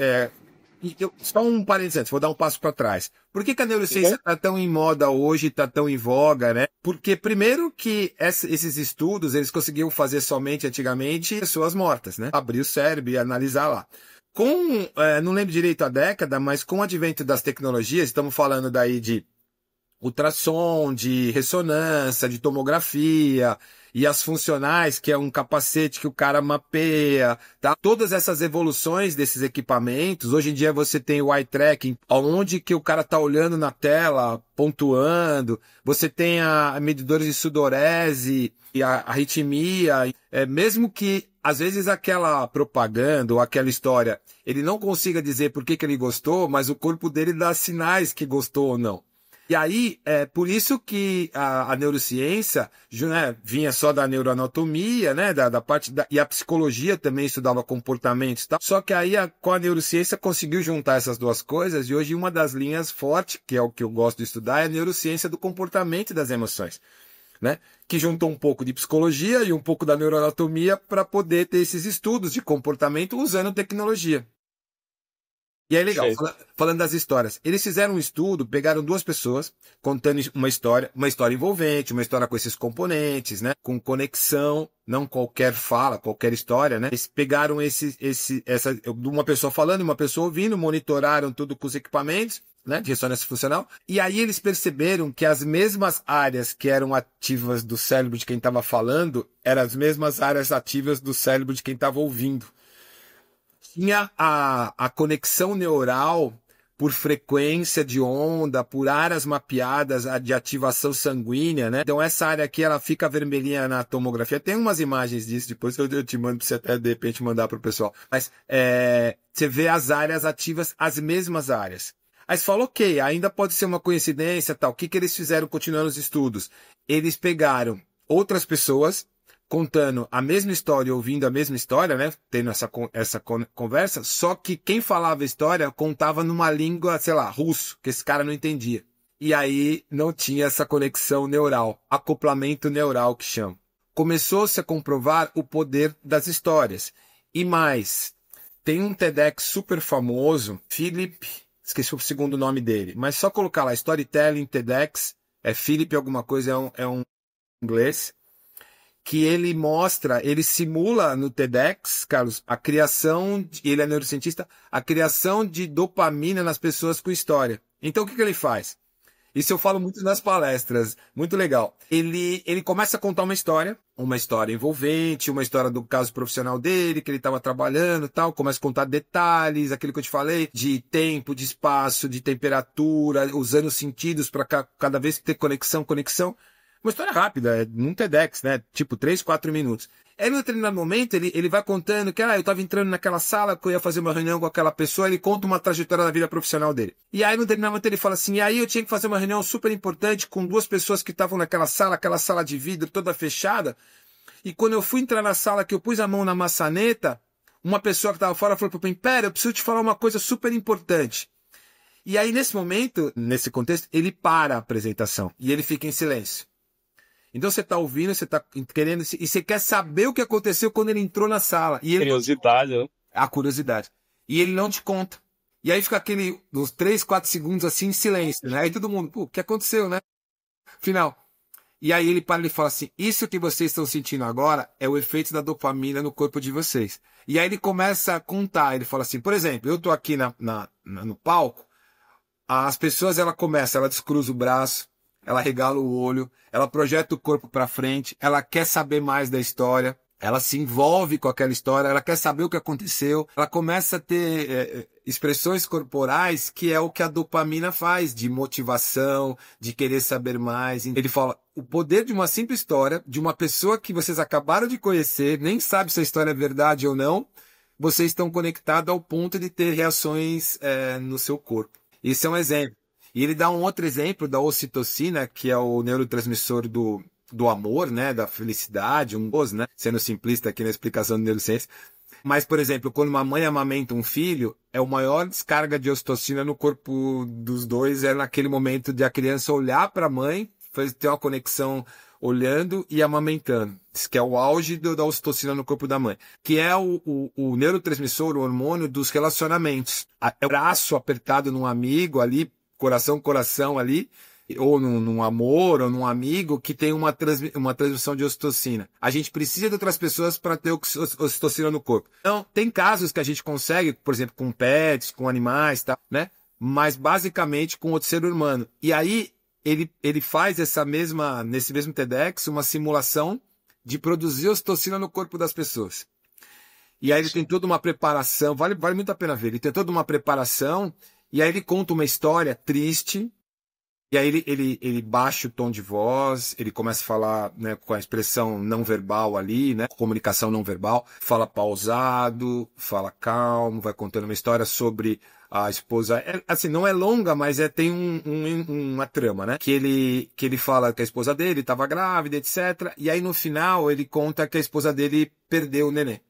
só um parênteses antes, vou dar um passo para trás. Por que a neurociência está tão em moda hoje, está tão em voga, né? Porque primeiro que esses estudos, eles conseguiam fazer somente antigamente pessoas mortas, né? Abrir o cérebro e analisar lá. Não lembro direito a década, mas com o advento das tecnologias, estamos falando daí de ultrassom, de ressonância, de tomografia, e as funcionais, que é um capacete que o cara mapeia, tá? Todas essas evoluções desses equipamentos, hoje em dia você tem o eye tracking, onde que o cara tá olhando na tela, pontuando, você tem a medidores de sudorese e a arritmia, mesmo que às vezes aquela propaganda ou aquela história, ele não consiga dizer por que ele gostou, mas o corpo dele dá sinais que gostou ou não. E aí, por isso que a neurociência, né, vinha só da neuroanatomia, né, da parte e a psicologia também estudava comportamentos e tal. Só que aí, com a neurociência, conseguiu juntar essas duas coisas, e hoje uma das linhas fortes, que é o que eu gosto de estudar, é a neurociência do comportamento e das emoções, né, que juntou um pouco de psicologia e um pouco da neuroanatomia para poder ter esses estudos de comportamento usando tecnologia. E aí, legal, falando das histórias. Eles fizeram um estudo, pegaram duas pessoas, contando uma história envolvente, uma história com esses componentes, né? Com conexão, não qualquer fala, qualquer história, né? Eles pegaram uma pessoa falando e uma pessoa ouvindo, monitoraram tudo com os equipamentos, né? De ressonância funcional. E aí eles perceberam que as mesmas áreas que eram ativas do cérebro de quem estava falando, eram as mesmas áreas ativas do cérebro de quem estava ouvindo. Tinha a conexão neural por frequência de onda, por áreas mapeadas de ativação sanguínea, né? Então essa área aqui, ela fica vermelhinha na tomografia. Tem umas imagens disso, depois eu te mando para você até de repente mandar para o pessoal. Mas você vê as áreas ativas, as mesmas áreas. Aí você fala, ok, ainda pode ser uma coincidência, tal. O que eles fizeram continuando os estudos? Eles pegaram outras pessoas contando a mesma história, ouvindo a mesma história, né? Tendo essa conversa, só que quem falava a história contava numa língua, sei lá, russo, que esse cara não entendia. E aí não tinha essa conexão neural, acoplamento neural que chama. Começou-se a comprovar o poder das histórias. E mais, tem um TEDx super famoso, Philip, esqueci o segundo nome dele, mas só colocar lá, Storytelling TEDx, Philip alguma coisa, é um inglês, que ele simula no TEDx, Carlos, ele é neurocientista, a criação de dopamina nas pessoas com história. Então o que ele faz? Isso eu falo muito nas palestras, muito legal. Ele começa a contar uma história envolvente, uma história do caso profissional dele, que ele estava trabalhando e tal, começa a contar detalhes, aquilo que eu te falei, de tempo, de espaço, de temperatura, usando os sentidos para cada vez ter conexão. Uma história rápida, num TEDx, né? Tipo 3, 4 minutos. Aí, no determinado momento, ele vai contando que, eu tava entrando naquela sala, que eu ia fazer uma reunião com aquela pessoa, ele conta uma trajetória da vida profissional dele. E aí, no determinado momento, ele fala assim, e aí eu tinha que fazer uma reunião super importante com 2 pessoas que estavam naquela sala, aquela sala de vidro toda fechada. E quando eu fui entrar na sala, que eu pus a mão na maçaneta, uma pessoa que estava fora falou para mim, pera, eu preciso te falar uma coisa super importante. E aí, nesse momento, nesse contexto, ele para a apresentação e ele fica em silêncio. Então você está ouvindo, você está querendo, e você quer saber o que aconteceu quando ele entrou na sala. E ele, Curiosidade, né? a curiosidade. E ele não te conta. E aí fica aquele, uns 3, 4 segundos assim, em silêncio, né? Aí todo mundo, pô, o que aconteceu, né? Final. E aí ele para e fala assim, isso que vocês estão sentindo agora é o efeito da dopamina no corpo de vocês. E aí ele começa a contar, ele fala assim, por exemplo, eu tô aqui no palco, as pessoas, ela descruza o braço, ela regala o olho, ela projeta o corpo para frente, ela quer saber mais da história, ela se envolve com aquela história, ela quer saber o que aconteceu, ela começa a ter expressões corporais que é o que a dopamina faz, de motivação, de querer saber mais. Ele fala, o poder de uma simples história, de uma pessoa que vocês acabaram de conhecer, nem sabe se a história é verdade ou não, vocês estão conectados ao ponto de ter reações no seu corpo. Isso é um exemplo. E ele dá um outro exemplo da ocitocina, que é o neurotransmissor do amor, né, da felicidade, né, sendo simplista aqui na explicação de neurociência. Mas, por exemplo, quando uma mãe amamenta um filho, é a maior descarga de ocitocina no corpo dos dois, é naquele momento de a criança olhar para a mãe, ter uma conexão olhando e amamentando. Isso que é o auge da ocitocina no corpo da mãe. Que é o neurotransmissor, o hormônio dos relacionamentos. É o braço apertado num amigo ali, coração ali, ou num amor, ou num amigo, que tem uma transmissão de ocitocina. A gente precisa de outras pessoas para ter ocitocina no corpo. Então, tem casos que a gente consegue, por exemplo, com pets, com animais, tá, né? Mas basicamente com outro ser humano. E aí, ele faz nesse mesmo TEDx, uma simulação de produzir ocitocina no corpo das pessoas. E aí ele tem toda uma preparação, vale muito a pena ver, ele tem toda uma preparação, e aí ele conta uma história triste, e aí ele baixa o tom de voz, ele começa a falar, né, com a expressão não verbal ali, né, comunicação não verbal, fala pausado, fala calmo, vai contando uma história sobre a esposa. Assim, não é longa, mas tem uma trama, né, que ele fala que a esposa dele estava grávida, etc. E aí no final ele conta que a esposa dele perdeu o neném.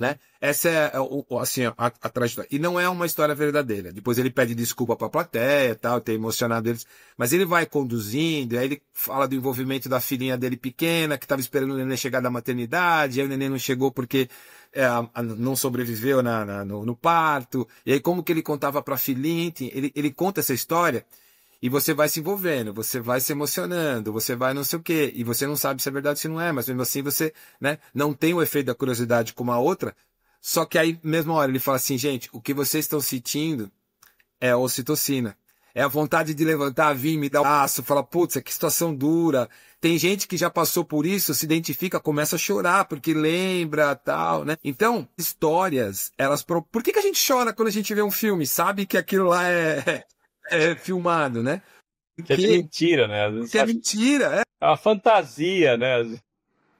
Né? Essa é assim, a trajetória. E não é uma história verdadeira. Depois ele pede desculpa para a plateia, tal, ter emocionado eles. Mas ele vai conduzindo, aí ele fala do envolvimento da filhinha dele pequena, que estava esperando o neném chegar da maternidade, aí o neném não chegou porque não sobreviveu no parto. E aí como que ele contava para a filhinha, enfim, ele conta essa história. E você vai se envolvendo, você vai se emocionando, você vai não sei o quê, e você não sabe se é verdade ou se não é, mas mesmo assim você, né, não tem o efeito da curiosidade como a outra, só que aí, mesma hora, ele fala assim, gente, o que vocês estão sentindo é a ocitocina. É a vontade de levantar, vir, me dar um abraço, falar, putz, que situação dura. Tem gente que já passou por isso, se identifica, começa a chorar, porque lembra, tal, né? Então, histórias, Por que a gente chora quando a gente vê um filme? Sabe que aquilo lá é filmado, né? Que é mentira, né? Que é mentira, é uma fantasia, né?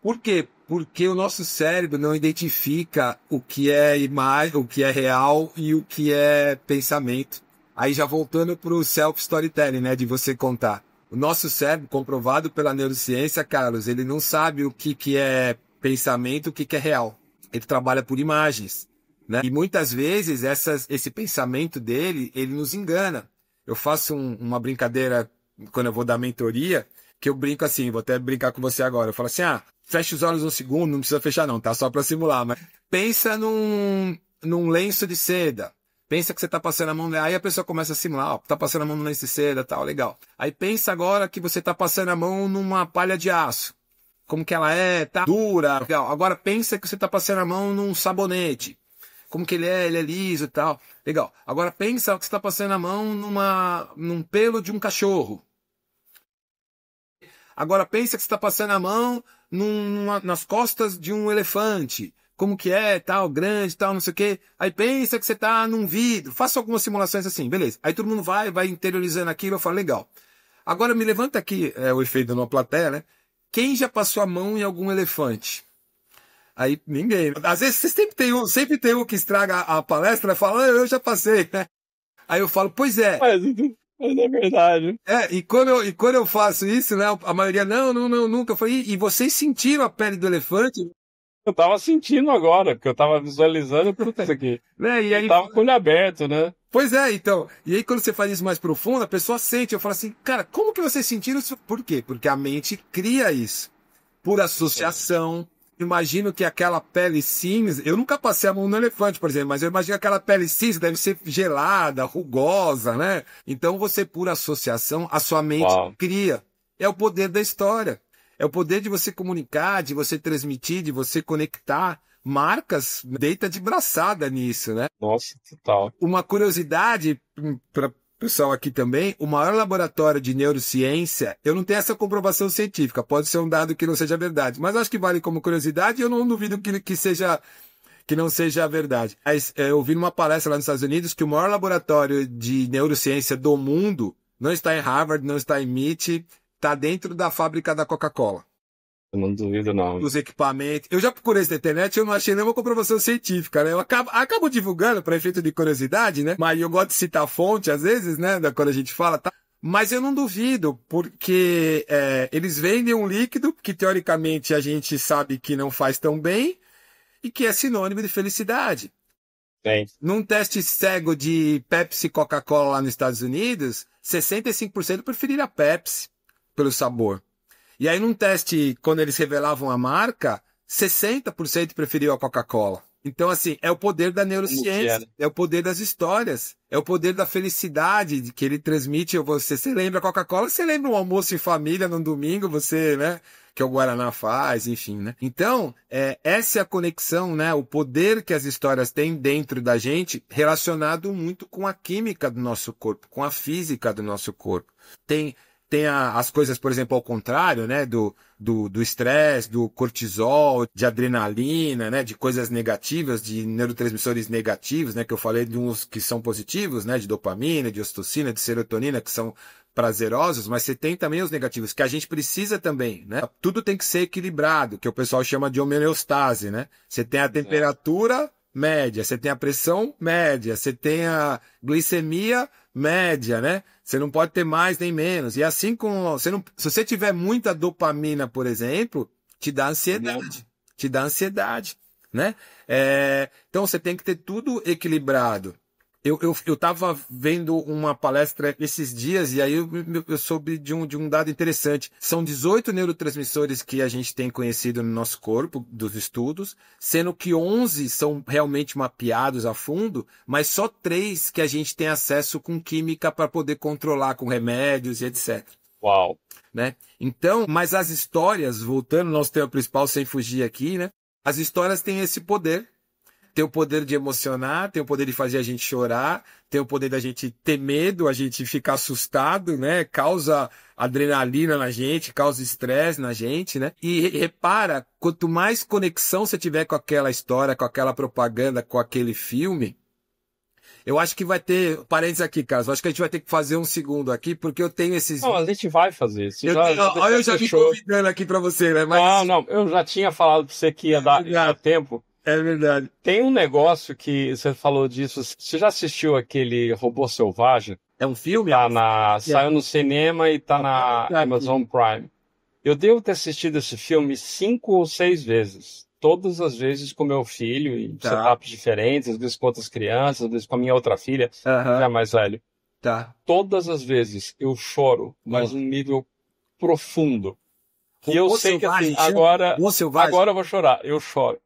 Por quê? Porque o nosso cérebro não identifica o que é imagem, o que é real e o que é pensamento. Aí já voltando para o self-storytelling, né? De você contar. O nosso cérebro, comprovado pela neurociência, Carlos, ele não sabe o que é pensamento, o que é real. Ele trabalha por imagens, né? E muitas vezes esse pensamento dele, ele nos engana. Eu faço uma brincadeira quando eu vou dar mentoria, que eu brinco assim, vou até brincar com você agora. Eu falo assim, fecha os olhos um segundo, não precisa fechar não, tá? Só para simular, mas pensa num lenço de seda. Pensa que você tá passando a mão, aí a pessoa começa a simular, tá passando a mão no lenço de seda, tal, legal. Aí pensa agora que você tá passando a mão numa palha de aço. Como que ela tá dura, legal. Agora pensa que você tá passando a mão num sabonete. Como que ele é liso e tal. Legal. Agora pensa que você está passando a mão num pelo de um cachorro. Agora pensa que você está passando a mão nas costas de um elefante. Como que tal, grande, tal, não sei o quê. Aí pensa que você está num vidro. Faça algumas simulações assim, beleza. Aí todo mundo vai interiorizando aquilo, eu falo, legal. Agora me levanta aqui, o efeito de uma plateia, né? quem já passou a mão em algum elefante? Aí ninguém. Às vezes sempre tem um que estraga a palestra e fala, eu já passei, né? Aí eu falo, pois é. Mas é verdade. E quando eu faço isso, né? A maioria, não, nunca. Eu falei, e vocês sentiram a pele do elefante? Eu tava sentindo agora, porque eu tava visualizando tudo isso aqui. Né? E aí, eu tava com o olho aberto, né? Pois é, então. E aí, quando você faz isso mais profundo, a pessoa sente. Eu falo assim, cara, como que vocês sentiram isso? Por quê? Porque a mente cria isso. Por associação. Imagino que aquela pele cinza. Eu nunca passei a mão no elefante, por exemplo, mas eu imagino que aquela pele cinza deve ser gelada, rugosa, né? Então você, por associação, a sua mente cria. É o poder da história. É o poder de você comunicar, de você transmitir, de você conectar. Marcas deita de braçada nisso, né? Nossa, total. Uma curiosidade para o pessoal aqui também, o maior laboratório de neurociência, eu não tenho essa comprovação científica, pode ser um dado que não seja verdade, mas acho que vale como curiosidade e eu não duvido que não seja verdade. Mas eu vi numa palestra lá nos Estados Unidos que o maior laboratório de neurociência do mundo não está em Harvard, não está em MIT, está dentro da fábrica da Coca-Cola. Eu não duvido, não. Os equipamentos. Eu já procurei isso na internet e eu não achei nenhuma comprovação científica, né? Eu acabo divulgando para efeito de curiosidade, né? Mas eu gosto de citar fonte, às vezes, né? Quando a gente fala, tá? Mas eu não duvido, porque eles vendem um líquido que, teoricamente, a gente sabe que não faz tão bem e que é sinônimo de felicidade. Bem. Num teste cego de Pepsi e Coca-Cola lá nos Estados Unidos, 65% preferiram a Pepsi pelo sabor. E aí, num teste, quando eles revelavam a marca, 60% preferiu a Coca-Cola. Então, assim, é o poder da neurociência, é o poder das histórias, é o poder da felicidade que ele transmite a você. Você lembra a Coca-Cola, você lembra um almoço em família num domingo, você, né, que o Guaraná faz, enfim, né? Então, essa é a conexão, né, o poder que as histórias têm dentro da gente, relacionado muito com a química do nosso corpo, com a física do nosso corpo. Tem as coisas, por exemplo, ao contrário, né, do estresse, do cortisol, de adrenalina, né, de coisas negativas, de neurotransmissores negativos, né, que eu falei de uns que são positivos, né, de dopamina, de ocitocina, de serotonina, que são prazerosos, mas você tem também os negativos, que a gente precisa também, né? Tudo tem que ser equilibrado, que o pessoal chama de homeostase, né? Você tem a temperatura média, você tem a pressão média, você tem a glicemia média, né? Você não pode ter mais nem menos. E assim como se você tiver muita dopamina, por exemplo, te dá ansiedade. Te dá ansiedade, né? Então você tem que ter tudo equilibrado. Eu tava vendo uma palestra esses dias e aí eu soube de um dado interessante. São 18 neurotransmissores que a gente tem conhecido no nosso corpo, dos estudos, sendo que 11 são realmente mapeados a fundo, mas só 3 que a gente tem acesso com química para poder controlar com remédios e etc. Uau! Né? Então, mas as histórias, voltando ao nosso tema principal, sem fugir aqui, né? As histórias têm esse poder. Tem o poder de emocionar, tem o poder de fazer a gente chorar, tem o poder da gente ter medo, a gente ficar assustado, né? Causa adrenalina na gente, causa estresse na gente, né? E repara, quanto mais conexão você tiver com aquela história, com aquela propaganda, com aquele filme, eu acho que vai ter... Parênteses aqui, Carlos. Eu acho que a gente vai ter que fazer um segundo aqui, porque eu tenho esses... Não, a gente vai fazer. Olha, eu já me convidando aqui pra você, né? Mas... Não, eu já tinha falado pra você que ia dar tempo. É verdade. Tem um negócio que você falou disso. Você já assistiu aquele Robô Selvagem? É um filme? Saiu no cinema e tá na Amazon Prime. Eu devo ter assistido esse filme 5 ou 6 vezes. Todas as vezes com meu filho, em setups diferentes, às vezes com outras crianças, às vezes com a minha outra filha, já mais velho. Todas as vezes eu choro, mas num nível profundo. E eu sei que assim, agora eu vou chorar, eu choro.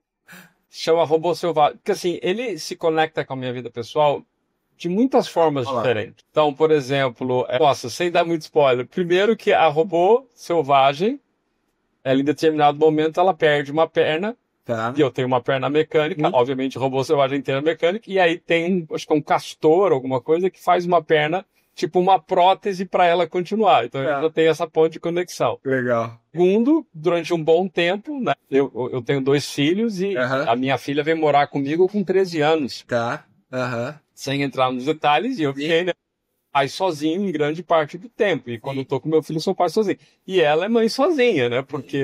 Chama Robô Selvagem. Porque assim, ele se conecta com a minha vida pessoal de muitas formas diferentes. Então, por exemplo, sem dar muito spoiler, primeiro que a Robô Selvagem, ela em determinado momento, ela perde uma perna, e eu tenho uma perna mecânica, obviamente Robô Selvagem inteira mecânica, e aí tem, acho que é um castor, alguma coisa, que faz uma perna, tipo uma prótese para ela continuar. Então eu já tenho essa ponte de conexão. Legal. Segundo, durante um bom tempo, né, eu tenho 2 filhos e a minha filha veio morar comigo com 13 anos. Sem entrar nos detalhes, e eu fiquei, né? pai sozinho em grande parte do tempo. E quando eu tô com meu filho, eu sou pai sozinho. E ela é mãe sozinha, né? Porque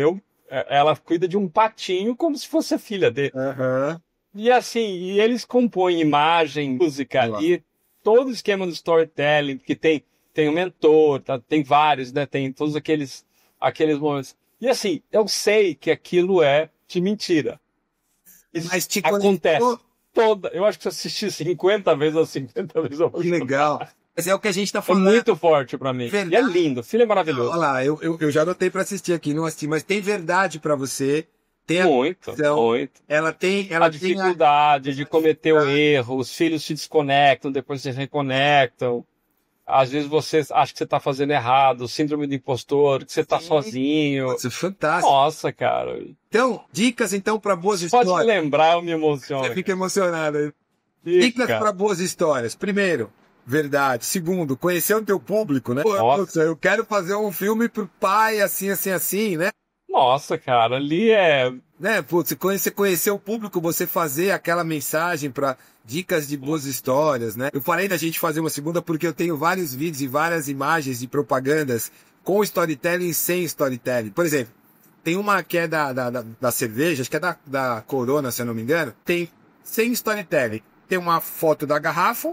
ela cuida de um patinho como se fosse a filha dele. Aham. E assim, e eles compõem imagem, música Olha lá. e todo o esquema do storytelling, que tem o mentor, tá? Tem vários, né? Tem todos aqueles momentos. E assim, eu sei que aquilo é de mentira. Isso Mas te acontece conectou? toda. Eu acho que se eu assisti 50 vezes ou 50 vezes eu vou Que chorar. legal. Mas é o que a gente tá É falando. muito forte pra mim. E é Verdade. lindo, o filho é Olha maravilhoso. lá, eu já anotei pra assistir aqui, não assisti, mas tem verdade pra você, tem a Muito, conexão, muito. ela tem, A ela tem dificuldade de cometer o erro, os filhos se desconectam, depois se reconectam. Às vezes você acha que você está fazendo errado, síndrome do impostor, que você está Sim. sozinho. Isso é fantástico. Nossa, cara. Então, dicas então para boas Pode me histórias. lembrar, eu me Você emociono. fica emocionado. Fica. Dicas para boas histórias. Primeiro, verdade. Segundo, conhecer o teu público, né? Pô, Nossa. eu quero fazer um filme pro pai, assim, assim, assim, né? Nossa, cara, ali é. Né? Pô, você conhecer o público, você fazer aquela mensagem para dicas de boas histórias, né? Eu falei da gente fazer uma segunda porque eu tenho vários vídeos e várias imagens de propagandas com storytelling e sem storytelling. Por exemplo, tem uma que é da cerveja, acho que é da Corona, se eu não me engano. Tem sem storytelling. Tem uma foto da garrafa,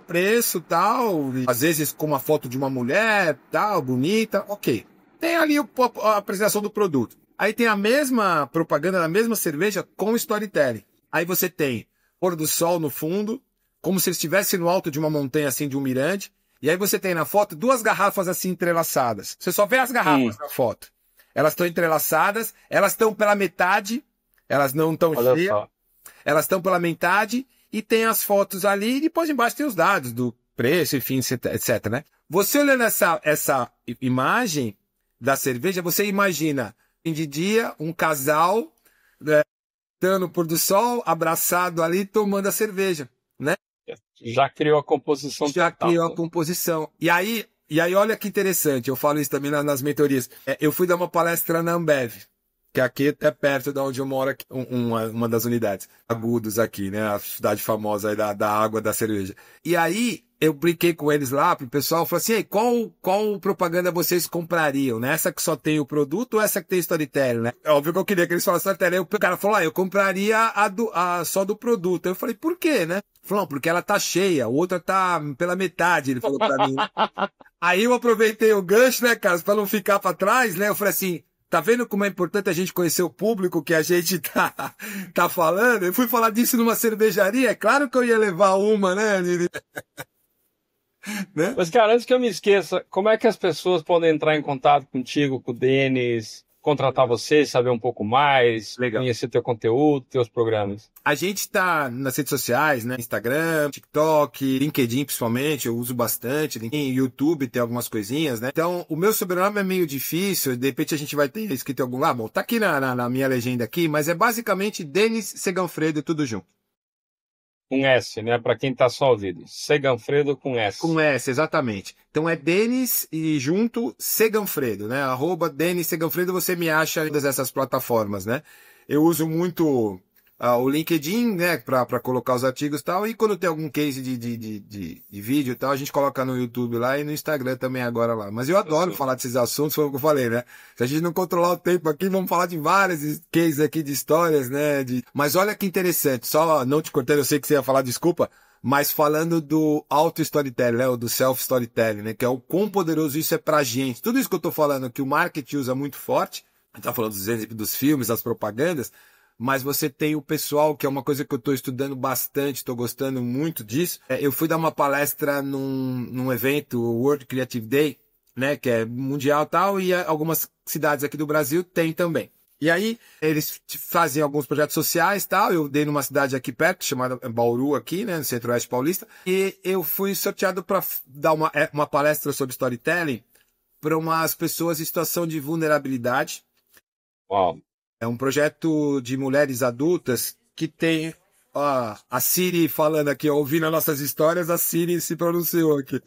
preço tal, e às vezes com uma foto de uma mulher, tal, bonita, ok. Tem ali a apresentação do produto. Aí tem a mesma propaganda da mesma cerveja com storytelling. Aí você tem pôr do sol no fundo, como se ele estivesse no alto de uma montanha assim, de um mirante. E aí você tem na foto duas garrafas assim entrelaçadas. Você só vê as garrafas na foto. Elas estão entrelaçadas, elas estão pela metade, elas não estão Olha cheias, só. elas estão pela metade e tem as fotos ali e depois embaixo tem os dados do preço, enfim, etc, né? Você olhando essa imagem da cerveja, você imagina de dia um casal, né, dando pôr do sol, abraçado ali, tomando a cerveja, né? Já criou a composição Já total. criou a composição. E aí olha que interessante, eu falo isso também nas mentorias. Eu fui dar uma palestra na Ambev, que aqui é perto de onde eu moro, aqui, uma das unidades. Agudos aqui, né? A cidade famosa aí da água, da cerveja. E aí, eu brinquei com eles lá, pro pessoal, falei assim, ei, qual propaganda vocês comprariam, né? Essa que só tem o produto ou essa que tem storytelling, né? É óbvio que eu queria que eles falassem storytelling. Aí o cara falou, eu compraria só do produto. Eu falei, por quê, né? Falou, porque ela tá cheia, a outra tá pela metade, ele falou pra mim. Aí eu aproveitei o gancho, né, Carlos, pra não ficar pra trás, né? Eu falei assim, tá vendo como é importante a gente conhecer o público que a gente tá falando? Eu fui falar disso numa cervejaria, é claro que eu ia levar uma, né? Né? Mas, cara, antes que eu me esqueça, como é que as pessoas podem entrar em contato contigo, com o Denis, contratar você, saber um pouco mais, Legal. conhecer teu conteúdo, teus programas? A gente tá nas redes sociais, né? Instagram, TikTok, LinkedIn principalmente, eu uso bastante. LinkedIn, YouTube tem algumas coisinhas, né? Então, o meu sobrenome é meio difícil, de repente a gente vai ter escrito em algum lugar. Bom, tá aqui na minha legenda aqui, mas é basicamente Denis Seganfredo, tudo junto. Com S, né? Pra quem tá só ouvindo. Seganfredo com S. Com S, exatamente. Então é Denis e junto Seganfredo, né? @Denis Seganfredo, você me acha em todas essas plataformas, né? Eu uso muito o LinkedIn, né? Pra colocar os artigos e tal. E quando tem algum case de vídeo e tal, a gente coloca no YouTube lá e no Instagram também agora lá. Mas eu adoro falar desses assuntos, foi o que eu falei, né? Se a gente não controlar o tempo aqui, vamos falar de vários cases aqui de histórias, né? Mas olha que interessante, só não te cortando, eu sei que você ia falar, desculpa, mas falando do auto-storytelling, né? Ou do self-storytelling, né? Que é o quão poderoso isso é pra gente. Tudo isso que eu tô falando, que o marketing usa muito forte, a gente tá falando dos exemplos dos filmes, das propagandas, mas você tem o pessoal, que é uma coisa que eu estou estudando bastante, estou gostando muito disso. Eu fui dar uma palestra num evento, o World Creative Day, né, que é mundial e tal, e algumas cidades aqui do Brasil tem também. E aí, eles fazem alguns projetos sociais e tal, eu dei numa cidade aqui perto, chamada Bauru aqui, né, no Centro-Oeste Paulista, e eu fui sorteado para dar uma palestra sobre storytelling para umas pessoas em situação de vulnerabilidade. Uau. É um projeto de mulheres adultas que tem a Siri falando aqui, ouvindo as nossas histórias, a Siri se pronunciou aqui.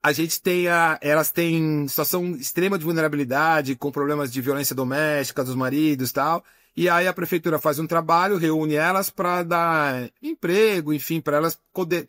a gente tem elas têm situação extrema de vulnerabilidade, com problemas de violência doméstica dos maridos e tal. E aí a prefeitura faz um trabalho, reúne elas para dar emprego, enfim, para elas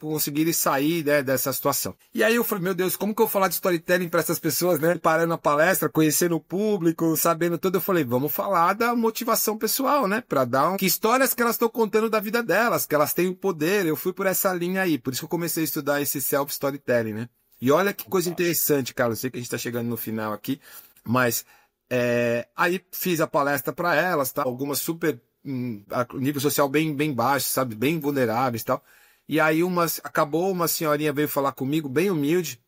conseguirem sair, né, dessa situação. E aí eu falei, meu Deus, como que eu vou falar de storytelling para essas pessoas, né? Parando a palestra, conhecendo o público, sabendo tudo. Eu falei, vamos falar da motivação pessoal, né? Para dar que histórias que elas estão contando da vida delas, que elas têm o poder. Eu fui por essa linha aí, por isso que eu comecei a estudar esse self-storytelling, né? E olha que coisa interessante, cara. Eu sei que a gente está chegando no final aqui, mas aí fiz a palestra para elas, tá? Algumas super nível social bem baixo, sabe? Bem vulneráveis e tal. E aí acabou uma senhorinha veio falar comigo, bem humilde,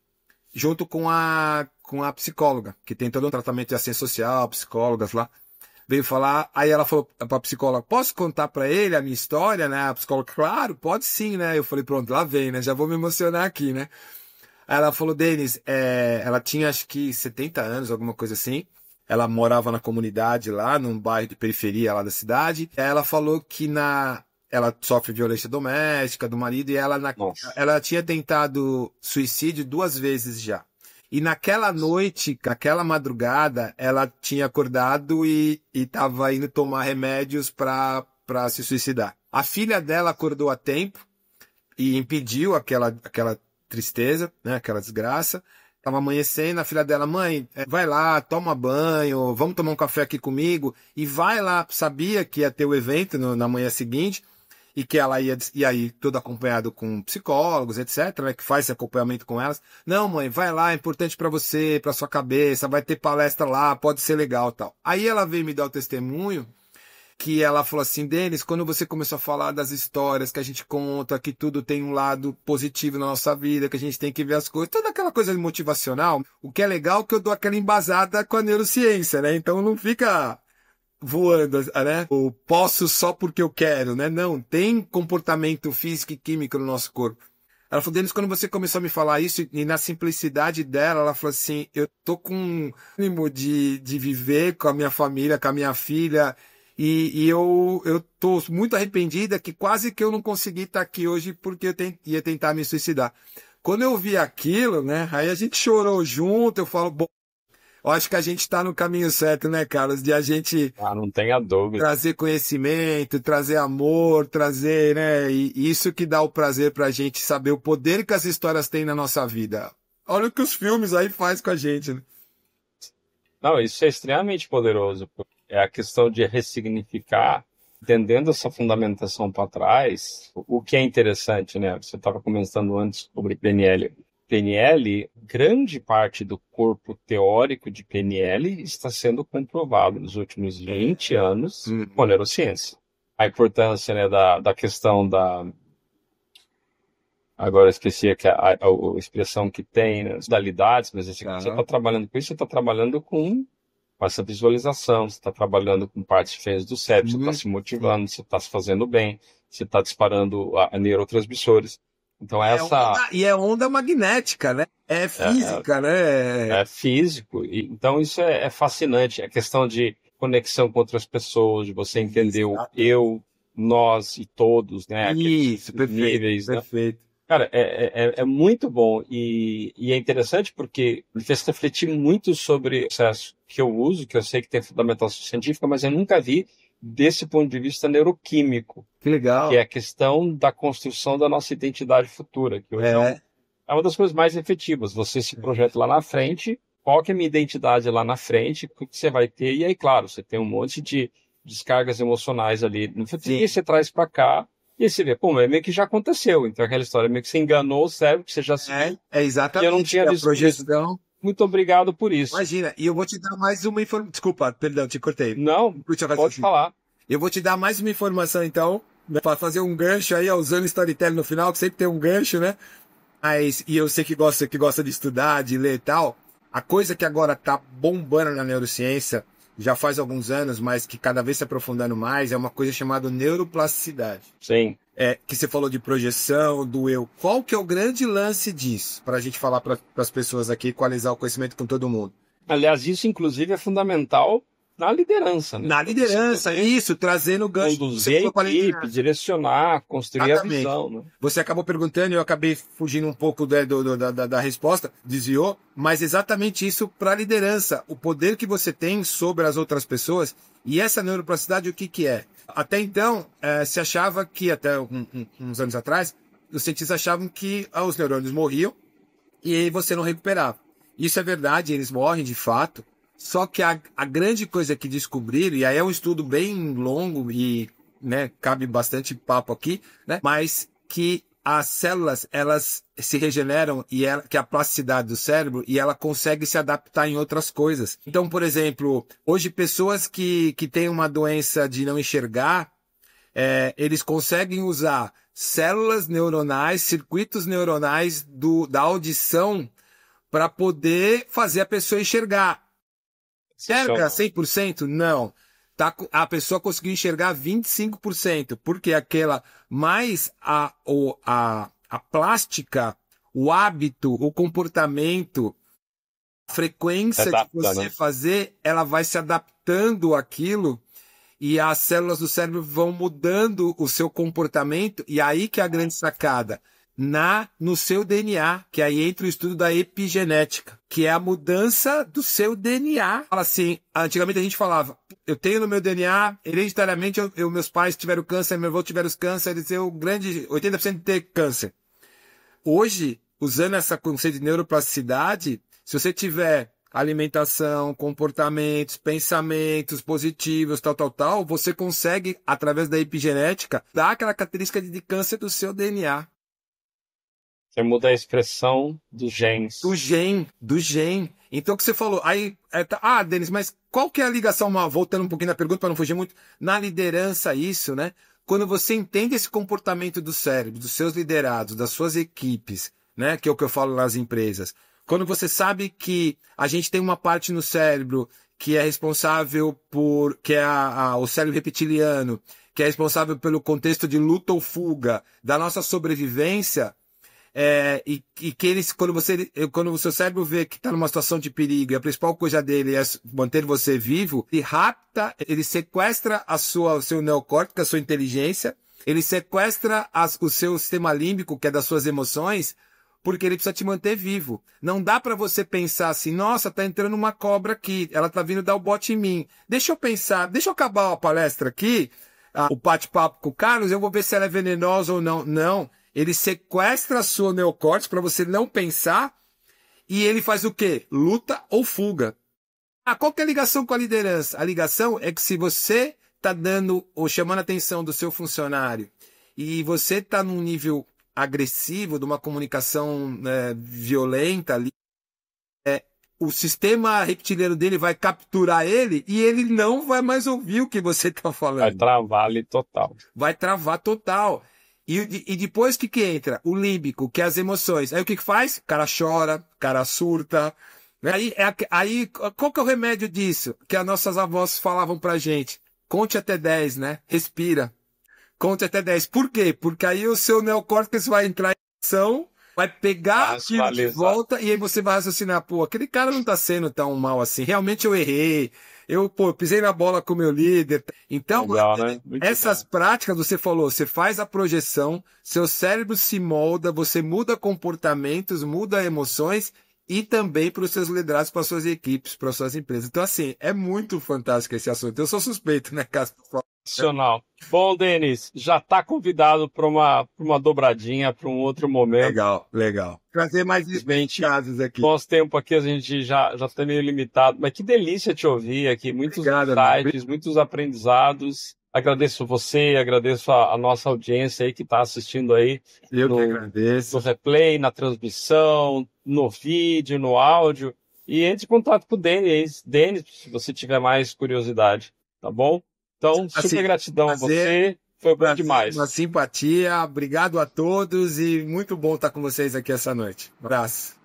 junto com a psicóloga, que tem todo um tratamento de assistência social, psicólogas lá. Veio falar, aí ela falou pra psicóloga, posso contar pra ele a minha história, né? A psicóloga, claro, pode sim, né? Eu falei, pronto, lá vem, né? Já vou me emocionar aqui, né? Aí ela falou, Denis, ela tinha acho que 70 anos, alguma coisa assim. Ela morava na comunidade lá, num bairro de periferia lá da cidade. Ela falou que ela sofre violência doméstica do marido e ela tinha tentado suicídio 2 vezes já. E naquela noite, naquela madrugada, ela tinha acordado e estava indo tomar remédios para se suicidar. A filha dela acordou a tempo e impediu aquela tristeza, né, aquela desgraça. Tava amanhecendo, a filha dela, mãe, vai lá, toma banho, vamos tomar um café aqui comigo, e vai lá, sabia que ia ter o evento na manhã seguinte, e que ela ia aí tudo acompanhado com psicólogos, etc, né, que faz esse acompanhamento com elas. Não, mãe, vai lá, é importante para você, para sua cabeça, vai ter palestra lá, pode ser legal, tal. Aí ela veio me dar o testemunho, que ela falou assim, Denis, quando você começou a falar das histórias que a gente conta, que tudo tem um lado positivo na nossa vida, que a gente tem que ver as coisas, toda aquela coisa motivacional, o que é legal é que eu dou aquela embasada com a neurociência, né? Então não fica voando, né? O posso só porque eu quero, né? Não, tem comportamento físico e químico no nosso corpo. Ela falou, Denis, quando você começou a me falar isso, e na simplicidade dela, ela falou assim, eu tô com ânimo de viver com a minha família, com a minha filha. E eu tô muito arrependida que quase que eu não consegui estar aqui hoje porque eu ia tentar me suicidar. Quando eu vi aquilo, né, aí a gente chorou junto, eu falo, bom, eu acho que a gente está no caminho certo, né, Carlos, de a gente não tenha dúvida. Trazer conhecimento, trazer amor, trazer, né, e isso que dá o prazer pra gente saber o poder que as histórias têm na nossa vida. Olha o que os filmes aí faz com a gente, né? Não, isso é extremamente poderoso. É a questão de ressignificar, entendendo essa fundamentação para trás, o que é interessante, né? Você estava comentando antes sobre PNL. PNL, grande parte do corpo teórico de PNL está sendo comprovado nos últimos 20 anos com a neurociência. A importância, né, da questão da... Agora eu esqueci a expressão que tem, né, as modalidades, mas assim, você está trabalhando com isso, você está trabalhando com essa visualização, você está trabalhando com partes diferentes do cérebro, você está se motivando, você está se fazendo bem, você está disparando a neurotransmissores. Então é onda magnética, né? É física, né? É físico. Então isso é fascinante. A questão de conexão com outras pessoas, de você entender o eu, nós e todos, né? Isso, perfeito, níveis, perfeito. Né? Cara, é muito bom e é interessante porque me fez refletir muito sobre o processo que eu uso, que eu sei que tem fundamentação científica, mas eu nunca vi desse ponto de vista neuroquímico. Que legal. Que é a questão da construção da nossa identidade futura, que hoje é uma das coisas mais efetivas. Você se projeta lá na frente, qual que é a minha identidade lá na frente, o que você vai ter, e aí, claro, você tem um monte de descargas emocionais ali no futuro, e você traz para cá, e aí você vê, pô, mas meio que já aconteceu. Então aquela história meio que você enganou o cérebro, que você já se exatamente. E eu não tinha visto projeção. Muito obrigado por isso. Imagina, e eu vou te dar mais uma informação. Desculpa, perdão, te cortei. Não, pode falar. Eu vou te dar mais uma informação, então, para fazer um gancho aí, usando storytelling no final, que sempre tem um gancho, né? E eu sei que gosta de estudar, de ler e tal. A coisa que agora tá bombando na neurociência, já faz alguns anos, mas que cada vez se aprofundando mais, é uma coisa chamada neuroplasticidade. Sim. Que você falou de projeção, do eu. Qual que é o grande lance disso? Para a gente falar para as pessoas aqui, equalizar o conhecimento com todo mundo. Aliás, isso inclusive é fundamental na liderança, né? Na liderança, isso, trazendo o gancho. Conduzir a equipe, direcionar, construir a visão. Né? Você acabou perguntando e eu acabei fugindo um pouco da resposta, desviou, mas exatamente isso para a liderança, o poder que você tem sobre as outras pessoas. E essa neuroplasticidade, o que é? Até então, se achava que, até uns anos atrás, os cientistas achavam que os neurônios morriam e aí você não recuperava. Isso é verdade, eles morrem de fato. Só que a grande coisa que descobriram, e aí é um estudo bem longo e, né, cabe bastante papo aqui, né, mas que as células, elas se regeneram que a plasticidade do cérebro, e ela consegue se adaptar em outras coisas. Então, por exemplo, hoje pessoas que têm uma doença de não enxergar, eles conseguem usar células neuronais, circuitos neuronais da audição para poder fazer a pessoa enxergar. Enxerga 100%? Não. A pessoa conseguiu enxergar 25%, porque mais a plástica, o hábito, o comportamento, a frequência de você fazer, ela vai se adaptando àquilo e as células do cérebro vão mudando o seu comportamento, e aí que é a grande sacada. No seu DNA, que aí entra o estudo da epigenética, que é a mudança do seu DNA. Fala assim, antigamente a gente falava, eu tenho no meu DNA, hereditariamente, meus pais tiveram câncer, meu avô tiveram câncer, eles têm 80% de ter câncer. Hoje, usando essa conceito de neuroplasticidade, se você tiver alimentação, comportamentos, pensamentos positivos, tal, você consegue, através da epigenética, dar aquela característica de câncer do seu DNA. Você muda a expressão dos genes. Do gene. Então, o que você falou, Denis, mas qual que é a ligação, voltando um pouquinho na pergunta para não fugir muito, na liderança isso, né? Quando você entende esse comportamento do cérebro, dos seus liderados, das suas equipes, né? Que é o que eu falo nas empresas. Quando você sabe que a gente tem uma parte no cérebro que é responsável que é o cérebro reptiliano, que é responsável pelo contexto de luta ou fuga, da nossa sobrevivência, e que quando o seu cérebro vê que está numa situação de perigo e a principal coisa dele é manter você vivo, ele sequestra o seu neocórtex, a sua inteligência, ele sequestra o seu sistema límbico, que é das suas emoções, porque ele precisa te manter vivo. Não dá para você pensar assim, nossa, tá entrando uma cobra aqui, ela tá vindo dar o bote em mim. Deixa eu acabar a palestra aqui, o bate-papo com o Carlos, eu vou ver se ela é venenosa ou não. Não. Ele sequestra a sua neocórtex para você não pensar, e ele faz o quê? Luta ou fuga. Qual que é a ligação com a liderança? A ligação é que se você está dando ou chamando a atenção do seu funcionário e você está num nível agressivo, de uma comunicação violenta ali, o sistema reptiliano dele vai capturar ele e ele não vai mais ouvir o que você está falando. Vai travar ali total. Vai travar total. E depois o que entra? O límbico, que é as emoções. Aí o que faz? O cara chora, o cara surta. Aí, qual que é o remédio disso? Que as nossas avós falavam pra gente. Conte até 10, né? Respira. Conte até 10. Por quê? Porque aí o seu neocórtex vai entrar em ação, vai pegar aquilo de volta e aí você vai raciocinar, aquele cara não tá sendo tão mal assim. Realmente eu errei. Eu pisei na bola com o meu líder. Então, legal, né? essas práticas, você falou, você faz a projeção, seu cérebro se molda, você muda comportamentos, muda emoções e também para os seus liderados, para as suas equipes, para as suas empresas. Então, assim, é muito fantástico esse assunto. Eu sou suspeito, né, Cássio? Nacional. Bom, Denis, já está convidado para uma dobradinha, para um outro momento. Legal. Trazer mais casos aqui. Nosso tempo aqui a gente já está meio limitado, mas que delícia te ouvir aqui. Muitos insights, muitos aprendizados. Agradeço você, agradeço a nossa audiência aí que está assistindo aí. Eu que agradeço. No replay, na transmissão, no vídeo, no áudio. E entre em contato com o Denis, se você tiver mais curiosidade, tá bom? Então, super gratidão a você, foi bom demais. Uma simpatia, obrigado a todos e muito bom estar com vocês aqui essa noite. Um abraço.